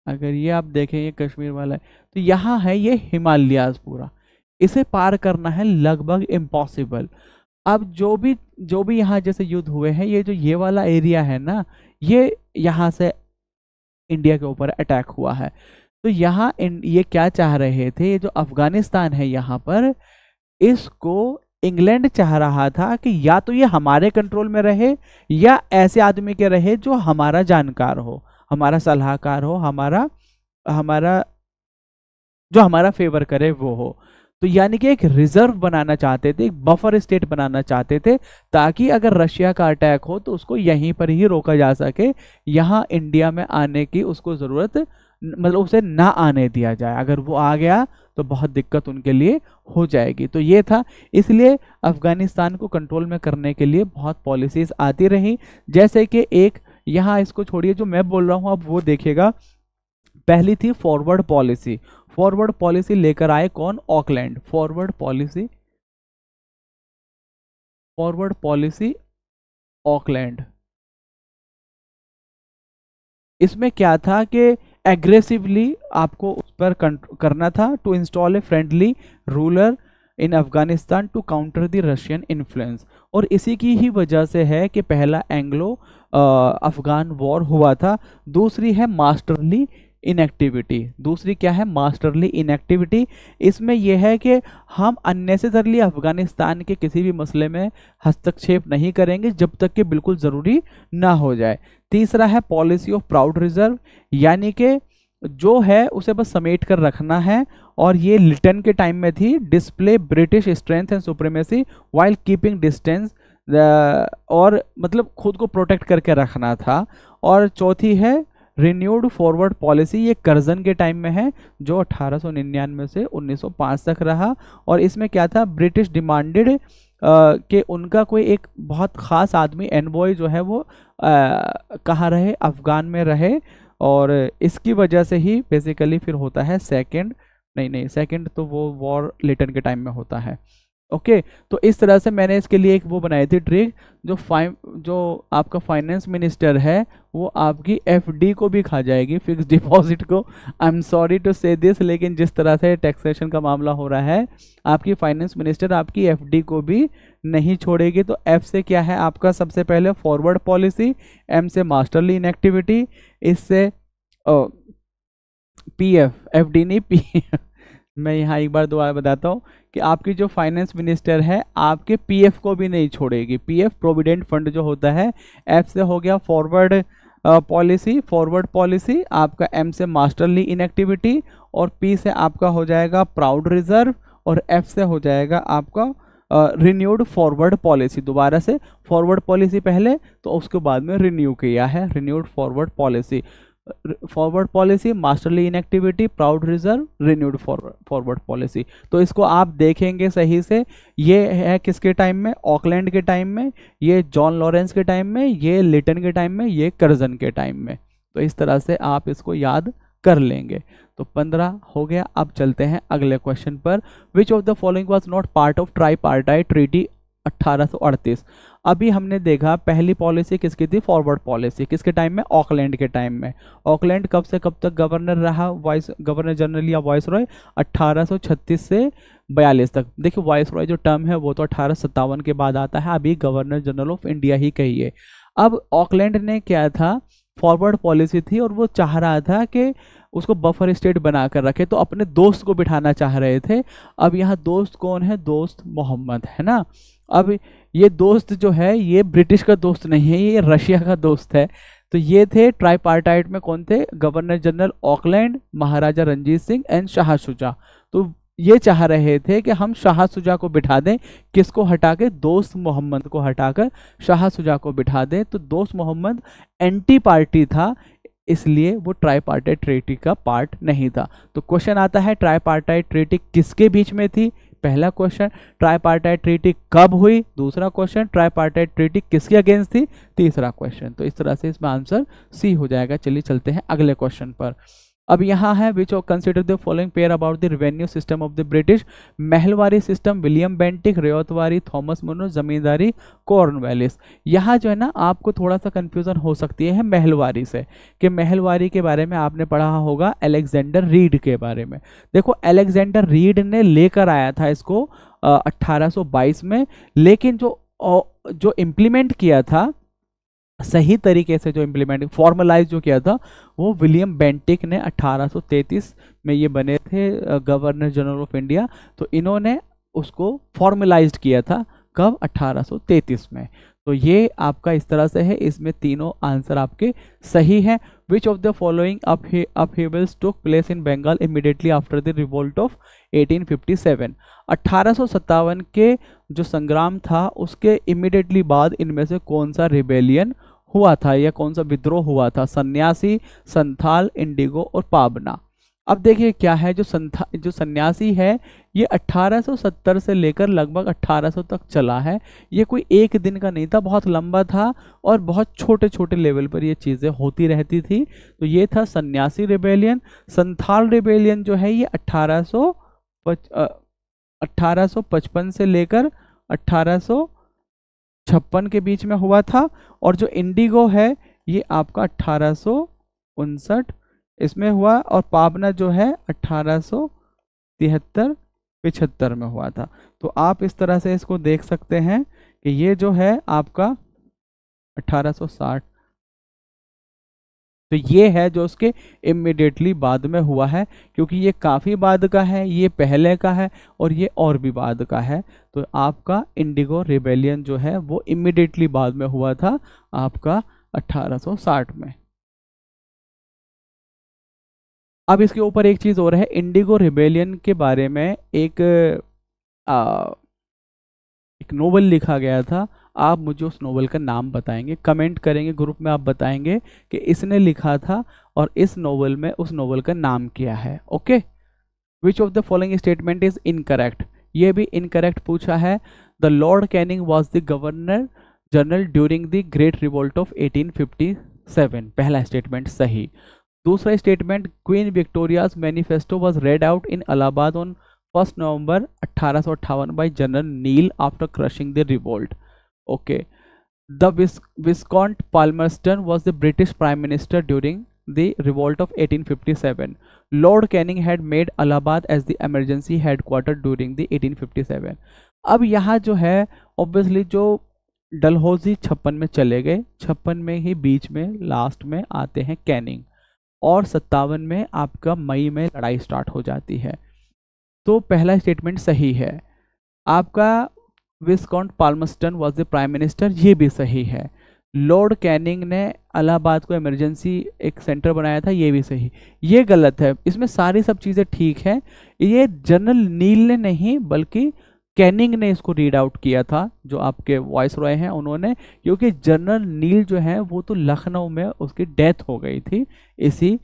अगर ये आप देखें, ये कश्मीर वाला है, तो यहाँ है ये हिमालयाज पूरा, इसे पार करना है लगभग इम्पॉसिबल। अब जो भी यहाँ जैसे युद्ध हुए हैं, ये वाला एरिया है ना, ये यहाँ से इंडिया के ऊपर अटैक हुआ है। तो यहाँ ये क्या चाह रहे थे, ये जो अफगानिस्तान है यहाँ पर, इसको इंग्लैंड चाह रहा था कि या तो ये हमारे कंट्रोल में रहे या ऐसे आदमी के रहे जो हमारा जानकार हो, हमारा सलाहकार हो, हमारा जो हमारा फेवर करे वो हो। तो यानी कि एक रिजर्व बनाना चाहते थे, एक बफर स्टेट बनाना चाहते थे, ताकि अगर रशिया का अटैक हो तो उसको यहीं पर ही रोका जा सके, यहाँ इंडिया में आने की उसको ज़रूरत, मतलब उसे ना आने दिया जाए। अगर वो आ गया तो बहुत दिक्कत उनके लिए हो जाएगी। तो ये था, इसलिए अफगानिस्तान को कंट्रोल में करने के लिए बहुत पॉलिसीज़ आती रही। जैसे कि एक यहाँ, इसको छोड़िए, जो मैं बोल रहा हूँ अब वो देखिएगा। पहली थी फॉरवर्ड पॉलिसी। फॉरवर्ड पॉलिसी लेकर आए कौन? ऑकलैंड। Forward policy Auckland. इसमें क्या था कि एग्रेसिवली आपको उस पर करना था, to install a friendly ruler in Afghanistan to counter the Russian influence. और इसी की ही वजह से है कि पहला एंग्लो अफगान वॉर हुआ था। दूसरी है मास्टरली इनएक्टिविटी। दूसरी क्या है? Masterly inactivity. इसमें यह है कि हम अननेसेसरली अफगानिस्तान के किसी भी मसले में हस्तक्षेप नहीं करेंगे जब तक कि बिल्कुल ज़रूरी ना हो जाए। तीसरा है पॉलिसी ऑफ प्राउड रिजर्व, यानी कि जो है उसे बस समेट कर रखना है, और ये लिटन के टाइम में थी। Display British strength and supremacy while keeping distance, और मतलब खुद को प्रोटेक्ट करके रखना था। और चौथी है रिन्यूड फॉरवर्ड पॉलिसी, ये कर्जन के टाइम में है, जो 1899 से 1905 तक रहा। और इसमें क्या था? ब्रिटिश डिमांडेड कि उनका कोई एक बहुत ख़ास आदमी, एनवॉय जो है वो कहाँ रहे? अफगान में रहे। और इसकी वजह से ही बेसिकली फिर होता है सेकेंड नहीं नहीं, सेकंड तो वो वॉर लिटन के टाइम में होता है। ओके तो इस तरह से मैंने इसके लिए एक वो बनाई थी ट्रिक, जो आपका फाइनेंस मिनिस्टर है वो आपकी एफडी को भी खा जाएगी, फिक्स डिपॉजिट को। आई एम सॉरी टू से दिस, लेकिन जिस तरह से टैक्सेशन का मामला हो रहा है, आपकी फाइनेंस मिनिस्टर आपकी एफडी को भी नहीं छोड़ेगी। तो एफ से क्या है आपका, सबसे पहले फॉरवर्ड पॉलिसी, एम से मास्टरली इनएक्टिविटी, इससे पीएफ, एफडी नहीं पी मैं यहाँ एक बार दोबारा बताता हूँ कि आपकी जो फाइनेंस मिनिस्टर है आपके पीएफ को भी नहीं छोड़ेगी, पीएफ प्रोविडेंट फंड जो होता है। एफ से हो गया फॉरवर्ड पॉलिसी आपका, एम से मास्टरली इनएक्टिविटी, और पी से आपका हो जाएगा प्राउड रिजर्व, और एफ से हो जाएगा आपका रिन्यूड फॉरवर्ड पॉलिसी। दोबारा से फॉरवर्ड पॉलिसी पहले, तो उसके बाद में रिन्यू किया है, renewed forward policy. Forward policy, masterly inactivity, proud reserve, renewed forward policy. तो इसको आप देखेंगे सही से, ये है किसके टाइम में, ऑकलैंड के टाइम में, ये जॉन लॉरेंस के टाइम में, ये लिटन के टाइम में, ये कर्जन के टाइम में। तो इस तरह से आप इसको याद कर लेंगे। तो 15 हो गया। अब चलते हैं अगले क्वेश्चन पर। Which of the following was not part of tripartite treaty 1838। अभी हमने देखा पहली पॉलिसी किसकी थी, फॉरवर्ड पॉलिसी, किसके टाइम में, ऑकलैंड के टाइम में। ऑकलैंड कब से कब तक गवर्नर रहा, वाइस गवर्नर जनरल या वाइस रॉय, 1836 से 42 तक। देखिए वाइस रॉय जो टर्म है वो तो 1857 के बाद आता है, अभी गवर्नर जनरल ऑफ इंडिया ही कहिए। अब ऑकलैंड ने क्या था, फॉरवर्ड पॉलिसी थी, और वो चाह रहा था कि उसको बफर स्टेट बनाकर रखे, तो अपने दोस्त को बिठाना चाह रहे थे। अब यहाँ दोस्त कौन है, दोस्त मोहम्मद है ना। अब ये दोस्त जो है ये ब्रिटिश का दोस्त नहीं है, ये रशिया का दोस्त है। तो ये थे ट्राईपार्टाइट में, कौन थे, governor general Auckland, Maharaja Ranjit Singh and Shah Shuja. तो ये चाह रहे थे कि हम शाह शुजा को बिठा दें, किसको हटा के, दोस्त मोहम्मद को हटाकर शाह शुजा को बिठा दें। तो दोस्त मोहम्मद एंटी पार्टी था, इसलिए वो ट्राईपार्टाइट ट्रीटी का पार्ट नहीं था। तो क्वेश्चन आता है ट्राईपार्टाइट ट्रीटी किसके बीच में थी, पहला क्वेश्चन। ट्राईपार्टाइट ट्रीटी कब हुई, दूसरा क्वेश्चन। ट्राईपार्टाइट ट्रीटी किसके अगेंस्ट थी, तीसरा क्वेश्चन। तो इस तरह से इसमें आंसर सी हो जाएगा। चलिए चलते हैं अगले क्वेश्चन पर। अब यहाँ है which of consider the following pair about the revenue system of the British. Mahalwari system, William Bentinck, Ryotwari, Thomas Munro, zamindari, Cornwallis. यहाँ जो है ना आपको थोड़ा सा कंफ्यूजन हो सकती है महलवारी से, कि महलवारी के बारे में आपने पढ़ा होगा अलेक्जेंडर रीड के बारे में। देखो अलेक्जेंडर रीड ने लेकर आया था इसको 1822 में, लेकिन जो इम्प्लीमेंट किया था सही तरीके से, जो इम्प्लीमेंट फॉर्मलाइज जो किया था, वो विलियम बेंटिक ने 1833 में ये बने थे गवर्नर जनरल ऑफ इंडिया। तो इन्होंने उसको फॉर्मलाइज किया था कब, 1833 में। तो ये आपका इस तरह से है, इसमें तीनों आंसर आपके सही हैं। Which of the following upheavals took place in Bengal immediately after the revolt of 1857। 1857 के जो संग्राम था उसके इमीडिएटली बाद इनमें से कौन सा रिबेलियन हुआ था, या कौन सा विद्रोह हुआ था, सन्यासी, संथाल, इंडिगो और पाबना। अब देखिए क्या है, जो सन्यासी है ये 1870 से लेकर लगभग 1800 तक चला है। ये कोई एक दिन का नहीं था, बहुत लंबा था, और बहुत छोटे छोटे लेवल पर ये चीज़ें होती रहती थी। तो ये था सन्यासी रिबेलियन। संथाल रिबेलियन जो है ये 1855 से लेकर 1856 के बीच में हुआ था। और जो इंडिगो है ये आपका 1859 इसमें हुआ, और पाबना जो है 1873-75 में हुआ था। तो आप इस तरह से इसको देख सकते हैं कि ये जो है आपका 1860, तो ये है जो उसके इमिडिएटली बाद में हुआ है, क्योंकि ये काफ़ी बाद का है, ये पहले का है, और ये और भी बाद का है। तो आपका इंडिगो रिबेलियन जो है वो इमिडिएटली बाद में हुआ था आपका 1860 में। अब इसके ऊपर एक चीज़ और है, इंडिगो रिबेलियन के बारे में एक नोवेल लिखा गया था। आप मुझे उस नोवेल का नाम बताएंगे, कमेंट करेंगे ग्रुप में, आप बताएंगे कि इसने लिखा था और इस नोवेल में उस नोवेल का नाम क्या है। Okay, which of the following statement is incorrect. ये भी इनकरेक्ट पूछा है। The lord Canning was the governor general during the great revolt of 1857, पहला स्टेटमेंट सही। दूसरा statement, queen Victoria's manifesto was read out in Allahabad on 1 November 1858 by general Neil after crushing the revolt. Okay, the viscount Palmerston was the British Prime Minister during the revolt of 1857. Lord Canning had made Allahabad as the emergency headquarter during the 1857. अब यहाँ जो है ऑब्वियसली जो डलहौजी 56 में चले गए, 56 में ही बीच में लास्ट में आते हैं कैनिंग, और 57 में आपका मई में लड़ाई स्टार्ट हो जाती है। तो पहला स्टेटमेंट सही है आपका, विस्कॉन्ट पाल्मरस्टन वॉज द प्राइम मिनिस्टर, ये भी सही है। लॉर्ड कैनिंग ने इलाहाबाद को इमरजेंसी एक सेंटर बनाया था, ये भी सही। ये गलत है, इसमें सारी सब चीज़ें ठीक है। ये जनरल नील ने नहीं बल्कि कैनिंग ने इसको रीड आउट किया था, जो आपके वॉइस रॉय हैं उन्होंने, क्योंकि जनरल नील जो है वो तो लखनऊ में उसकी डेथ हो गई थी इसी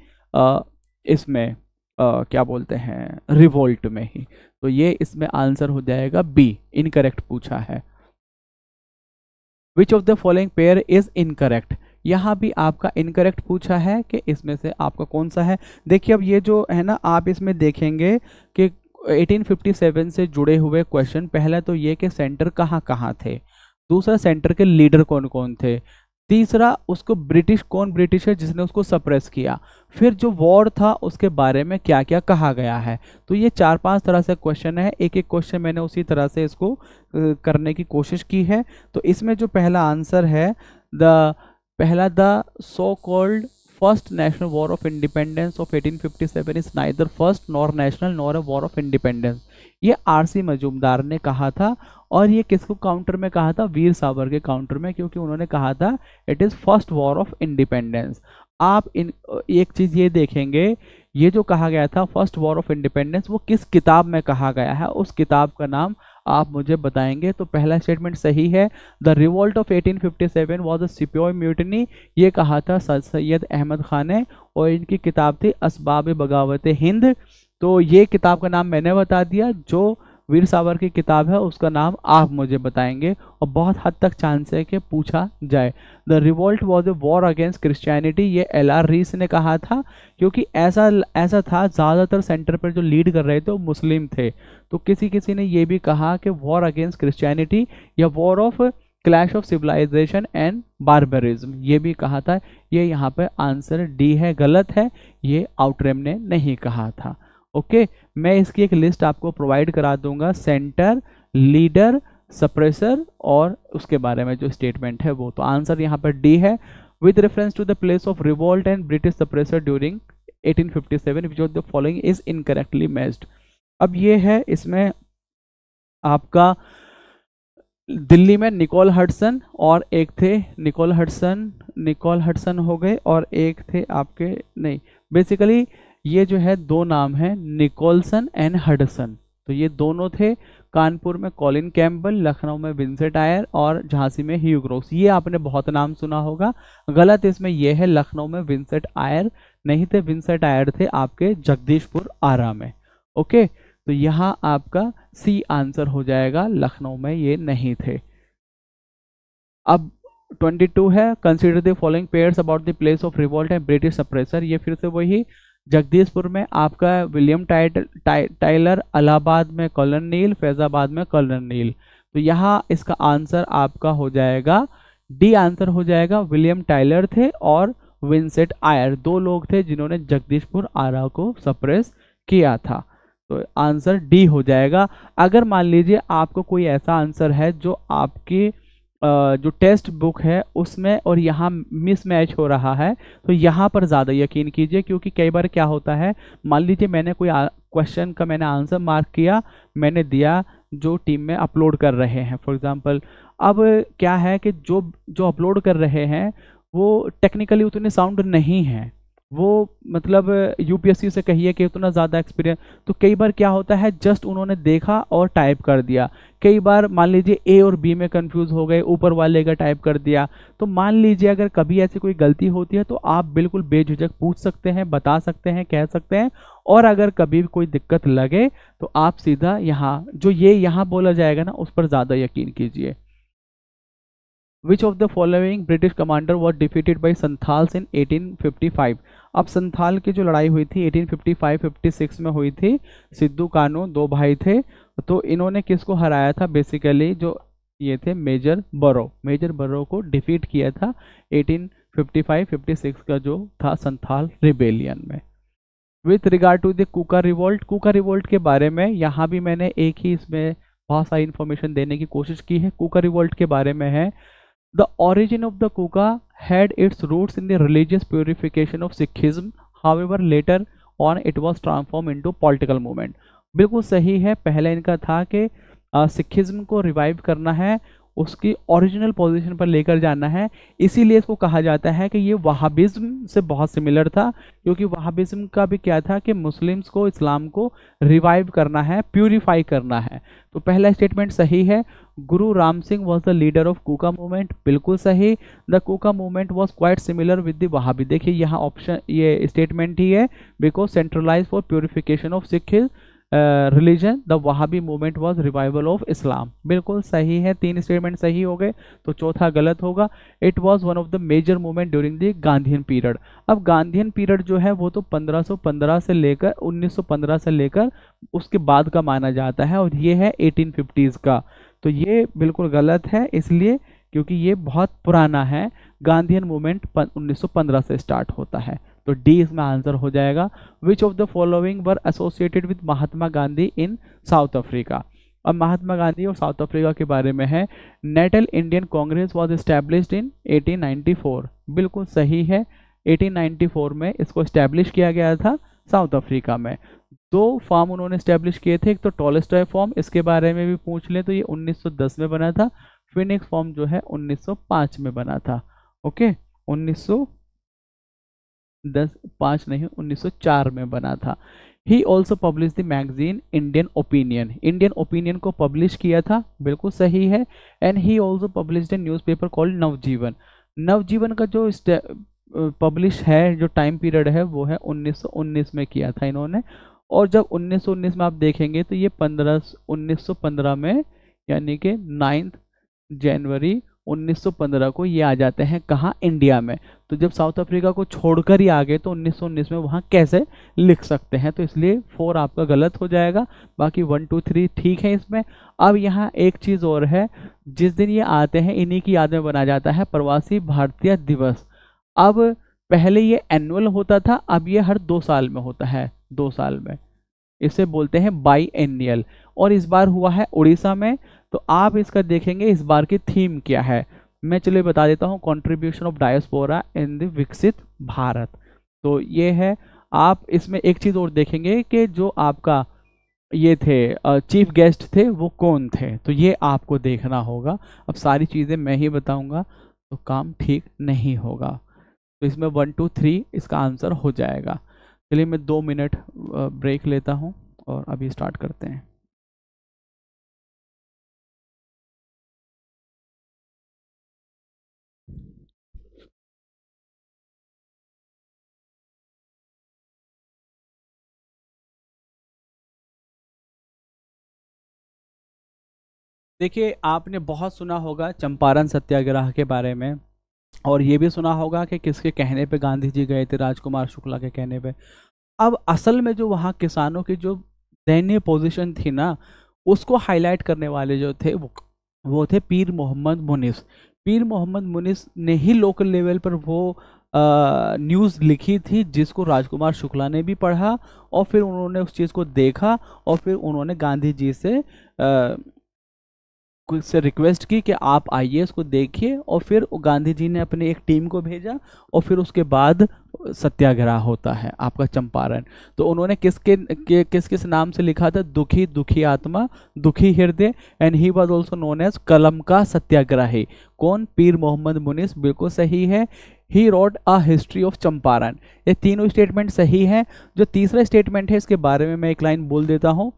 इसमें क्या बोलते हैं रिवोल्ट में ही। तो ये इसमें आंसर हो जाएगा बी, इनकरेक्ट पूछा है। Which of the following pair is incorrect, यहाँ भी आपका इनकरेक्ट पूछा है कि इसमें से आपका कौन सा है। देखिए अब ये जो है ना, आप इसमें देखेंगे कि 1857 से जुड़े हुए क्वेश्चन, पहला तो ये कि सेंटर कहाँ कहाँ थे, दूसरा सेंटर के लीडर कौन कौन थे, तीसरा उसको कौन ब्रिटिश है जिसने उसको सप्रेस किया, फिर जो वॉर था उसके बारे में क्या क्या कहा गया है। तो ये 4-5 तरह से क्वेश्चन है, एक एक क्वेश्चन मैंने उसी तरह से इसको करने की कोशिश की है। तो इसमें जो पहला आंसर है the so called first national war of independence of 1857 is neither first nor national nor a war of independence, ये आरसी मजूमदार ने कहा था। और ये किसको काउंटर में कहा था, वीर सावर के काउंटर में, क्योंकि उन्होंने कहा था it is first war of independence. आप एक चीज़ ये देखेंगे, ये जो कहा गया था फर्स्ट वॉर ऑफ इंडिपेंडेंस, वो किस किताब में कहा गया है, उस किताब का नाम आप मुझे बताएंगे। तो पहला स्टेटमेंट सही है, the revolt of 1857 was a सिपाही म्यूटनी, ये कहा था सैयद अहमद खान ने, और इनकी किताब थी असबाब बगावत हिंद। तो ये किताब का नाम मैंने बता दिया, जो वीर सावर की किताब है उसका नाम आप मुझे बताएंगे, और बहुत हद तक चांस है कि पूछा जाए। The revolt was a war against Christianity, ये LR रीस ने कहा था, क्योंकि ऐसा था ज़्यादातर सेंटर पर जो लीड कर रहे थे वो मुस्लिम थे। तो किसी ने ये भी कहा कि वॉर अगेंस्ट क्रिश्चियनिटी या war of clash of civilisation and barbarism, ये भी कहा था। ये यहाँ पे आंसर डी है, गलत है, ये आउटरेम ने नहीं कहा था। ओके, मैं इसकी एक लिस्ट आपको प्रोवाइड करा दूंगा, सेंटर, लीडर, सप्रेसर और उसके बारे में जो स्टेटमेंट है वो। तो आंसर यहाँ पर डी है, with reference to the place of revolt and British suppressor during 1857 which of the following is incorrectly matched. अब ये है इसमें आपका दिल्ली में निकोल हडसन, और एक थे निकोल हडसन हो गए, और एक थे आपके नहीं, बेसिकली ये जो है दो नाम है, निकोलसन एंड हडसन। तो ये दोनों थे, कानपुर में कॉलिन कैम्पबेल, लखनऊ में विंसेंट आयर और झांसी में ह्यू ग्रोव्स। ये आपने बहुत नाम सुना होगा, गलत इसमें यह है, लखनऊ में विंसेंट आयर नहीं थे, विंसेंट आयर थे आपके जगदीशपुर आरा में। ओके, तो यहाँ आपका सी आंसर हो जाएगा, लखनऊ में ये नहीं थे। अब 22 है, consider the following pairs about the place of revolt and British suppressor. ये फिर से वही, जगदीशपुर में आपका विलियम टाइलर, इलाहाबाद में कर्नल नील, फैजाबाद में कर्नल नील। तो यहाँ इसका आंसर आपका हो जाएगा डी, आंसर हो जाएगा, विलियम टाइलर थे और विंसेंट आयर, दो लोग थे जिन्होंने जगदीशपुर आरा को सप्रेस किया था। तो आंसर डी हो जाएगा। अगर मान लीजिए आपको कोई ऐसा आंसर है जो आपकी जो टेक्स्ट बुक है उसमें और यहाँ मिसमैच हो रहा है, तो यहाँ पर ज़्यादा यकीन कीजिए, क्योंकि कई बार क्या होता है, मान लीजिए मैंने कोई क्वेश्चन का मैंने आंसर मार्क किया, मैंने दिया, जो टीम में अपलोड कर रहे हैं फॉर एग्जांपल, अब क्या है कि जो अपलोड कर रहे हैं वो टेक्निकली उतने साउंड नहीं है, वो मतलब यूपीएससी से कहिए कि उतना ज़्यादा एक्सपीरियंस, तो कई बार क्या होता है जस्ट उन्होंने देखा और टाइप कर दिया। कई बार मान लीजिए ए और बी में कंफ्यूज हो गए, ऊपर वाले का टाइप कर दिया। तो मान लीजिए अगर कभी ऐसी कोई गलती होती है तो आप बिल्कुल बेझिझक पूछ सकते हैं, बता सकते हैं, कह सकते हैं, और अगर कभी कोई दिक्कत लगे तो आप सीधा यहाँ जो ये यहाँ बोला जाएगा ना उस पर ज़्यादा यकीन कीजिए। Which of the following British commander was defeated by Santhals in 1855? अब संथाल की जो लड़ाई हुई थी 1855-56 में हुई थी, सिद्धू कानू दो भाई थे, तो इन्होंने किसको हराया था, बेसिकली जो ये थे मेजर बरो को डिफीट किया था 1855-56 का जो था संथाल रिबेलियन में। With regard to the Kuka revolt के बारे में यहाँ भी मैंने एक ही इसमें बहुत सारी इंफॉर्मेशन देने की कोशिश की है। कुका रिवोल्ट के बारे में है, the origin of the Kuka had its roots in the religious purification of Sikhism, however later on it was transform into political movement. बिल्कुल सही है, पहले इनका था कि सिखिज्म को रिवाइव करना है, उसकी ओरिजिनल पोजीशन पर लेकर जाना है, इसीलिए इसको कहा जाता है कि ये वहाबिज्म से बहुत सिमिलर था, क्योंकि वहाबिज्म का भी क्या था कि मुस्लिम्स को, इस्लाम को रिवाइव करना है, प्यूरिफाई करना है। तो पहला स्टेटमेंट सही है। Guru Ram Singh was the leader of Kuka movement, बिल्कुल सही। The Kuka movement was quite similar with the Wahhabi. देखिए यहाँ ऑप्शन, ये स्टेटमेंट ही है, because centralize for purification of Sikh religion the Wahhabi movement was revival of Islam, बिल्कुल सही है। तीन स्टेटमेंट सही हो गए, तो चौथा गलत होगा। It was one of the major movement during the Gandhian period. अब गांधीयन पीरियड जो है वो तो 1515 से लेकर 1915 से लेकर उसके बाद का माना जाता है, और ये है 1850s का, तो ये बिल्कुल गलत है, इसलिए क्योंकि ये बहुत पुराना है। गांधीयन मूवमेंट 1915 से स्टार्ट होता है, तो डी इसमें आंसर हो जाएगा। Which of the following were associated with Mahatma Gandhi in south Africa. अब महात्मा गांधी और साउथ अफ्रीका के बारे में है, Natal Indian Congress was established in 1894, बिल्कुल सही है। 1894 में इसको एस्टैब्लिश किया गया था साउथ अफ्रीका में। दो फॉर्म उन्होंने एस्टैब्लिश किए थे, एक तो टॉलस्टॉय फॉर्म, इसके बारे में भी पूछ ले तो ये 1910 में बना था। फिनिक्स फॉर्म जो है 1905 में बना था। ओके, 1904 में बना था। He also publish the magazine Indian opinion को पब्लिश किया था, बिल्कुल सही है। And he also publish the newspaper called Navjivan का जो पब्लिश है, जो टाइम पीरियड है वो है 1919 में किया था इन्होंने। और जब 1919 में आप देखेंगे तो ये 1915 में, यानी कि 9 जनवरी 1915 को ये आ जाते हैं कहाँ, इंडिया में। तो जब साउथ अफ्रीका को छोड़कर ही आ गए तो 1919 में वहाँ कैसे लिख सकते हैं, तो इसलिए 4 आपका गलत हो जाएगा। बाकी 1 2 3 ठीक है इसमें। अब यहाँ एक चीज़ और है, जिस दिन ये आते हैं इन्हीं की याद में बना जाता है प्रवासी भारतीय दिवस। अब पहले ये एनुअल होता था, अब ये हर 2 साल में होता है, 2 साल में, इसे बोलते हैं बाई एनियल। और इस बार हुआ है उड़ीसा में, तो आप इसका देखेंगे इस बार की थीम क्या है, मैं चलिए बता देता हूँ, contribution of diaspora in the विकसित भारत। तो ये है। आप इसमें एक चीज़ और देखेंगे कि जो आपका ये थे चीफ गेस्ट थे वो कौन थे, तो ये आपको देखना होगा। अब सारी चीज़ें मैं ही बताऊंगा तो काम ठीक नहीं होगा, तो इसमें 1 2 3 इसका आंसर हो जाएगा। चलिए मैं 2 मिनट ब्रेक लेता हूँ और अभी स्टार्ट करते हैं। देखिए, आपने बहुत सुना होगा चंपारण सत्याग्रह के बारे में, और ये भी सुना होगा कि किसके कहने पे गांधी जी गए थे, राजकुमार शुक्ला के कहने पे। अब असल में जो वहाँ किसानों की जो दयनीय पोजीशन थी ना, उसको हाईलाइट करने वाले जो थे वो थे पीर मोहम्मद मुनिस। पीर मोहम्मद मुनिस ने ही लोकल लेवल पर वो न्यूज़ लिखी थी, जिसको राजकुमार शुक्ला ने भी पढ़ा, और फिर उन्होंने उस चीज़ को देखा, और फिर उन्होंने गांधी जी से रिक्वेस्ट की कि आप आइए इसको देखिए, और फिर गांधी जी ने अपनी एक टीम को भेजा, और फिर उसके बाद सत्याग्रह होता है आपका चंपारण। तो उन्होंने किस किस नाम से लिखा था, दुखी आत्मा, दुखी हृदय, and he was also known as कलम का सत्याग्रही। कौन? पीर मोहम्मद मुनिस, बिल्कुल सही है। He wrote a history of Champaran. ये तीनों स्टेटमेंट सही है। जो तीसरा स्टेटमेंट है इसके बारे में मैं एक लाइन बोल देता हूँ,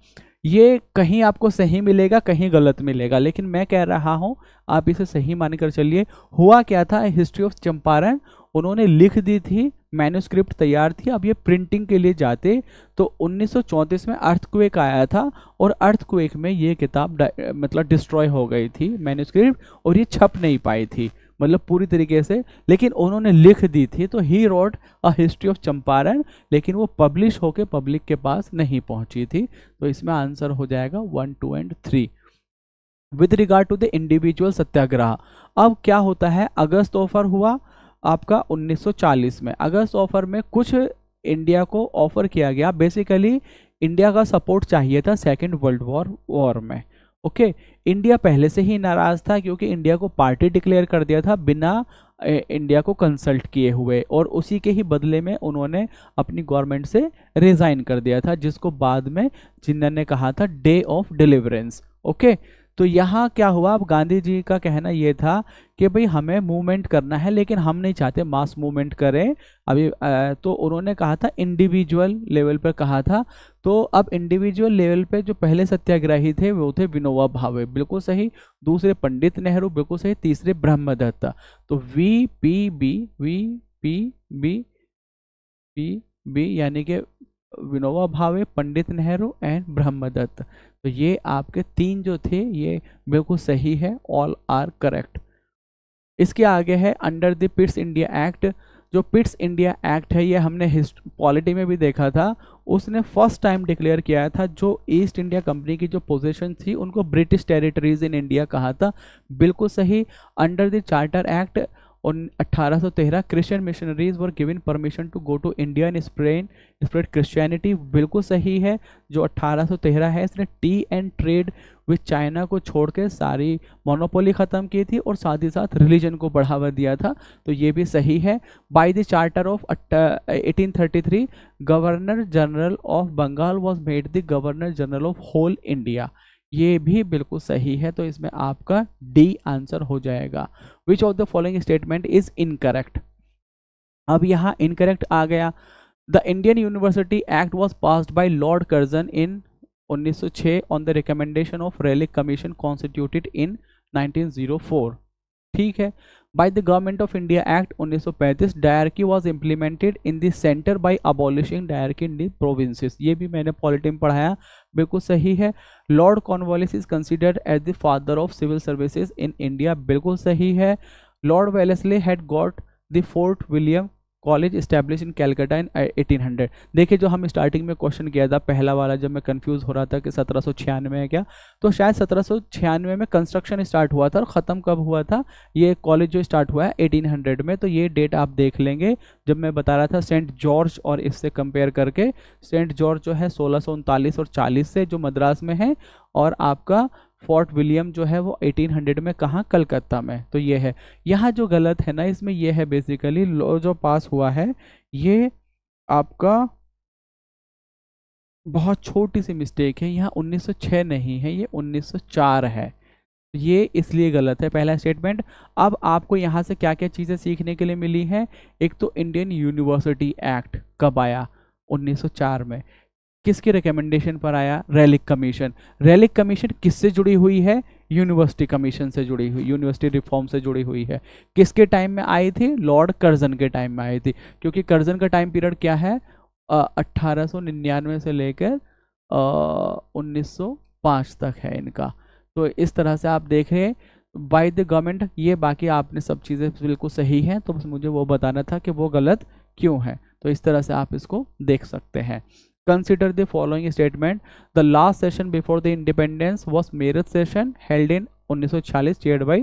ये कहीं आपको सही मिलेगा कहीं गलत मिलेगा, लेकिन मैं कह रहा हूं आप इसे सही मानकर चलिए। हुआ क्या था, हिस्ट्री ऑफ चंपारण उन्होंने लिख दी थी, मैन्युस्क्रिप्ट तैयार थी, अब ये प्रिंटिंग के लिए जाते तो 1934 में अर्थक्वेक आया था, और अर्थक्वेक में ये किताब मतलब डिस्ट्रॉय हो गई थी मैन्युस्क्रिप्ट, और ये छप नहीं पाई थी। मतलब पूरी तरीके से, लेकिन उन्होंने लिख दी थी। तो he wrote a history of Champaran, लेकिन वो पब्लिश होके पब्लिक के पास नहीं पहुंची थी। तो इसमें आंसर हो जाएगा 1, 2 and 3। With regard to the individual satyagraha, अब क्या होता है, अगस्त ऑफर हुआ आपका 1940 में। अगस्त ऑफर में कुछ इंडिया को ऑफर किया गया, बेसिकली इंडिया का सपोर्ट चाहिए था सेकेंड वर्ल्ड वॉर में। ओके, इंडिया पहले से ही नाराज था क्योंकि इंडिया को पार्टी डिक्लेयर कर दिया था बिना इंडिया को कंसल्ट किए हुए, और उसी के ही बदले में उन्होंने अपनी गवर्नमेंट से रिजाइन कर दिया था, जिसको बाद में जिन्ना ने कहा था डे ऑफ डिलीवरेंस। ओके, तो यहाँ क्या हुआ, अब गांधी जी का कहना यह था कि भाई हमें मूवमेंट करना है, लेकिन हम नहीं चाहते मास मूवमेंट करें अभी। तो उन्होंने कहा था इंडिविजुअल लेवल पर कहा था। तो अब इंडिविजुअल लेवल पे जो पहले सत्याग्रही थे वो थे विनोबा भावे, बिल्कुल सही। दूसरे पंडित नेहरू, बिल्कुल सही। तीसरे ब्रह्मदत्त। तो वी यानी कि विनोबा भावे, पंडित नेहरू एंड ब्रह्मदत्त। तो ये आपके तीन जो थे ये बिल्कुल सही है, ऑल आर करेक्ट। इसके आगे है under the Pitt's India act. जो पिट्स इंडिया एक्ट है ये हमने पॉलिटी में भी देखा था। उसने फर्स्ट टाइम डिक्लेयर किया था जो ईस्ट इंडिया कंपनी की जो पोजीशन थी उनको ब्रिटिश टेरिटरीज इन इंडिया कहा था, बिल्कुल सही। Under the charter act 1813 Christian missionaries were given permission to go to India and spread Christianity, बिल्कुल सही है। जो 1813 है इसने tea and trade with China को छोड़ के सारी मोनोपोली ख़त्म की थी और साथ ही साथ रिलीजन को बढ़ावा दिया था, तो ये भी सही है। By the charter of 1833 governor general of Bengal was made the governor general of whole India, ये भी बिल्कुल सही है। तो इसमें आपका डी आंसर हो जाएगा। Which of the following statement is incorrect. अब यहाँ इनकरेक्ट आ गया। The Indian university act was passed by Lord Curzon in 1906 on the recommendation of Raleigh commission constituted in 1904, ठीक है। By the government of India act 1935 dyarchy was implemented in the centre by abolishing dyarchy in the provinces, ये भी मैंने पॉलिटी में पढ़ाया, बिल्कुल सही है। Lord Cornwallis is considered as the father of civil services in India, बिल्कुल सही है। Lord Wellesley had got the fort William college establish in Calcutta in 1800। देखिए जो हम स्टार्टिंग में क्वेश्चन किया था पहला वाला, जब मैं कंफ्यूज हो रहा था कि 1796 है क्या, तो शायद 1796 में कंस्ट्रक्शन स्टार्ट हुआ था और ख़त्म कब हुआ था, ये कॉलेज जो स्टार्ट हुआ है 1800 में। तो ये डेट आप देख लेंगे जब मैं बता रहा था सेंट जॉर्ज और इससे कंपेयर करके। सेंट जॉर्ज जो है 1639 और 40 से जो मद्रास में है, और आपका फोर्ट विलियम जो है वो 1800 में कहाँ, कलकत्ता में। तो ये है, यहाँ जो गलत है ना इसमें ये है बेसिकली लॉ जो पास हुआ है ये आपका बहुत छोटी सी मिस्टेक है, यहाँ 1906 नहीं है, ये 1904 है, ये इसलिए गलत है पहला स्टेटमेंट। अब आपको यहाँ से क्या क्या चीज़ें सीखने के लिए मिली हैं। एक तो इंडियन यूनिवर्सिटी एक्ट कब आया, 1904 में। किसके रिकमेंडेशन पर आया, रेलिक कमीशन। रेलिक कमीशन किससे जुड़ी हुई है, यूनिवर्सिटी कमीशन से जुड़ी हुई, यूनिवर्सिटी रिफॉर्म से जुड़ी हुई है। किसके टाइम में आई थी, लॉर्ड कर्जन के टाइम में आई थी, क्योंकि कर्जन का टाइम पीरियड क्या है 1899 से लेकर 1905 तक है इनका। तो इस तरह से आप देख रहे हैं बाय द गवर्नमेंट, ये बाकी आपने सब चीज़ें बिल्कुल सही हैं, तो बस मुझे वो बताना था कि वो गलत क्यों है। तो इस तरह से आप इसको देख सकते हैं। Consider the following statement. The last session before the independence was Meerut session held in 1946 chaired by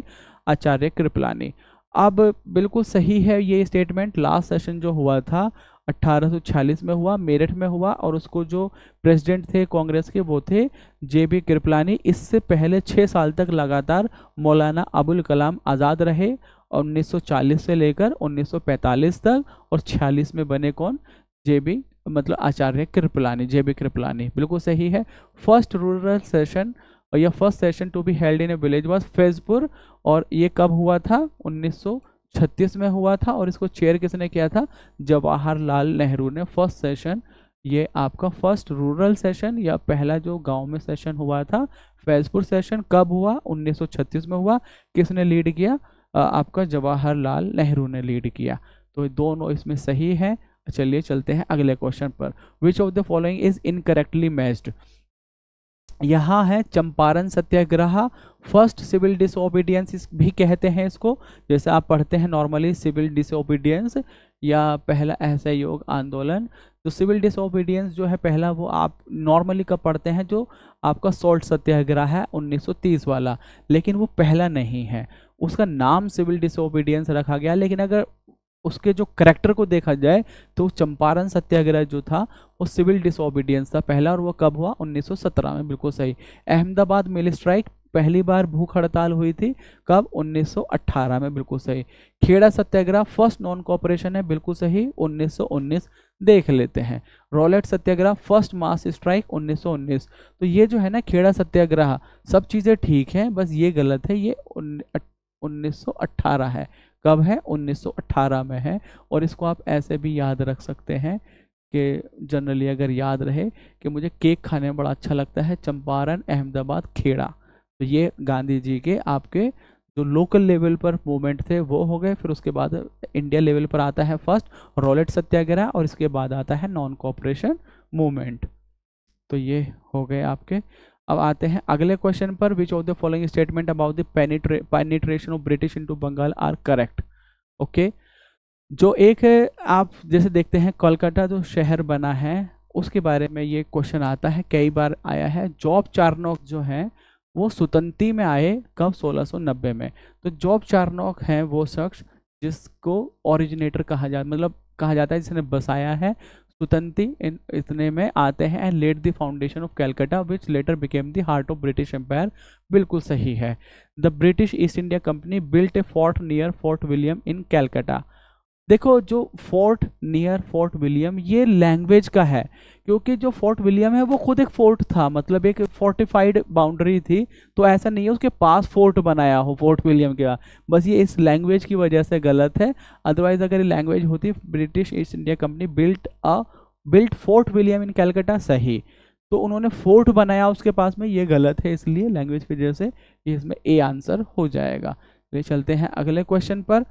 Acharya Kripalani. अब बिल्कुल सही है ये स्टेटमेंट। लास्ट सेशन जो हुआ था 1846 में हुआ, मेरठ में हुआ, और उसको जो प्रेसिडेंट थे कांग्रेस के वो थे JB कृपलानी। इससे पहले 6 साल तक लगातार मौलाना अबुल कलाम आज़ाद रहे, 1940 से लेकर 1945 तक, और 46 में बने कौन, JB मतलब आचार्य कृपलानी, JB कृपलानी, बिल्कुल सही है। फर्स्ट रूरल सेशन और यह first session to be held in a village was Faizpur, और ये कब हुआ था, 1936 में हुआ था, और इसको चेयर किसने किया था, जवाहरलाल नेहरू ने। फर्स्ट सेशन ये आपका फर्स्ट रूरल सेशन या पहला जो गांव में सेशन हुआ था फैजपुर सेशन कब हुआ, 1936 में हुआ। किसने लीड किया, आपका जवाहरलाल नेहरू ने लीड किया। तो दोनों इसमें सही है। चलिए चलते हैं अगले क्वेश्चन पर। Which of the following is incorrectly matched. यहाँ है चंपारण सत्याग्रह, फर्स्ट सिविल डिसोबीडियंस भी कहते हैं इसको, जैसे आप पढ़ते हैं नॉर्मली सिविल डिसोबीडियंस या पहला असहयोग आंदोलन। तो सिविल डिसोबीडियंस जो है पहला, वो आप नॉर्मली कब पढ़ते हैं, जो आपका सॉल्ट सत्याग्रह है 1930 वाला, लेकिन वो पहला नहीं है, उसका नाम सिविल डिसोबीडियंस रखा गया, लेकिन अगर उसके जो करेक्टर को देखा जाए तो चंपारण सत्याग्रह जो था वो सिविल डिसोबीडियंस था पहला, और वो कब हुआ, 1917 में, बिल्कुल सही। अहमदाबाद मिल स्ट्राइक, पहली बार भूख हड़ताल हुई थी, कब, 1918 में, बिल्कुल सही। खेड़ा सत्याग्रह फर्स्ट नॉन कॉपरेशन है, बिल्कुल सही, 1919। देख लेते हैं रॉलेट सत्याग्रह फर्स्ट मास स्ट्राइक 1919। तो ये जो है ना खेड़ा सत्याग्रह, सब चीज़ें ठीक हैं, बस ये गलत है, ये 1918 है। कब है, 1918 में है। और इसको आप ऐसे भी याद रख सकते हैं कि जनरली अगर याद रहे कि मुझे केक खाने में बड़ा अच्छा लगता है, चंपारण, अहमदाबाद, खेड़ा। तो ये गांधी जी के आपके जो लोकल लेवल पर मूवमेंट थे वो हो गए। फिर उसके बाद इंडिया लेवल पर आता है फर्स्ट रॉलेट सत्याग्रह, और इसके बाद आता है नॉन कॉपरेशन मूवमेंट। तो ये हो गए आपके। अब आते हैं अगले क्वेश्चन पर, which of the following statement about the penetration of British into Bengal are correct. Okay, जो एक आप जैसे देखते हैं कोलकाता जो शहर बना है उसके बारे में ये क्वेश्चन आता है, कई बार आया है। जॉब चार्नोक जो है वो सुतंती में आए, कब, 1690 में। तो जॉब चार्नोक है वो शख्स जिसको ओरिजिनेटर कहा जाता, मतलब कहा जाता है जिसने बसाया है। सुतंती इतने में आते हैं, and laid the foundation of Calcutta which later became the heart of British empire, बिल्कुल सही है। The British East India company built a fort near fort William in Calcutta. देखो जो फोर्ट नियर फोर्ट विलियम ये लैंग्वेज का है, क्योंकि जो फोर्ट विलियम है वो खुद एक फोर्ट था, मतलब एक फोर्टिफाइड बाउंड्री थी। तो ऐसा नहीं है उसके पास फोर्ट बनाया हो फोर्ट विलियम के, बस ये इस लैंग्वेज की वजह से गलत है। अदरवाइज अगर ये लैंग्वेज होती British East India company built fort William in Calcutta, सही। तो उन्होंने फोर्ट बनाया उसके पास में, ये गलत है, इसलिए लैंग्वेज की वजह से इसमें ए आंसर हो जाएगा। तो चलते हैं अगले क्वेश्चन पर।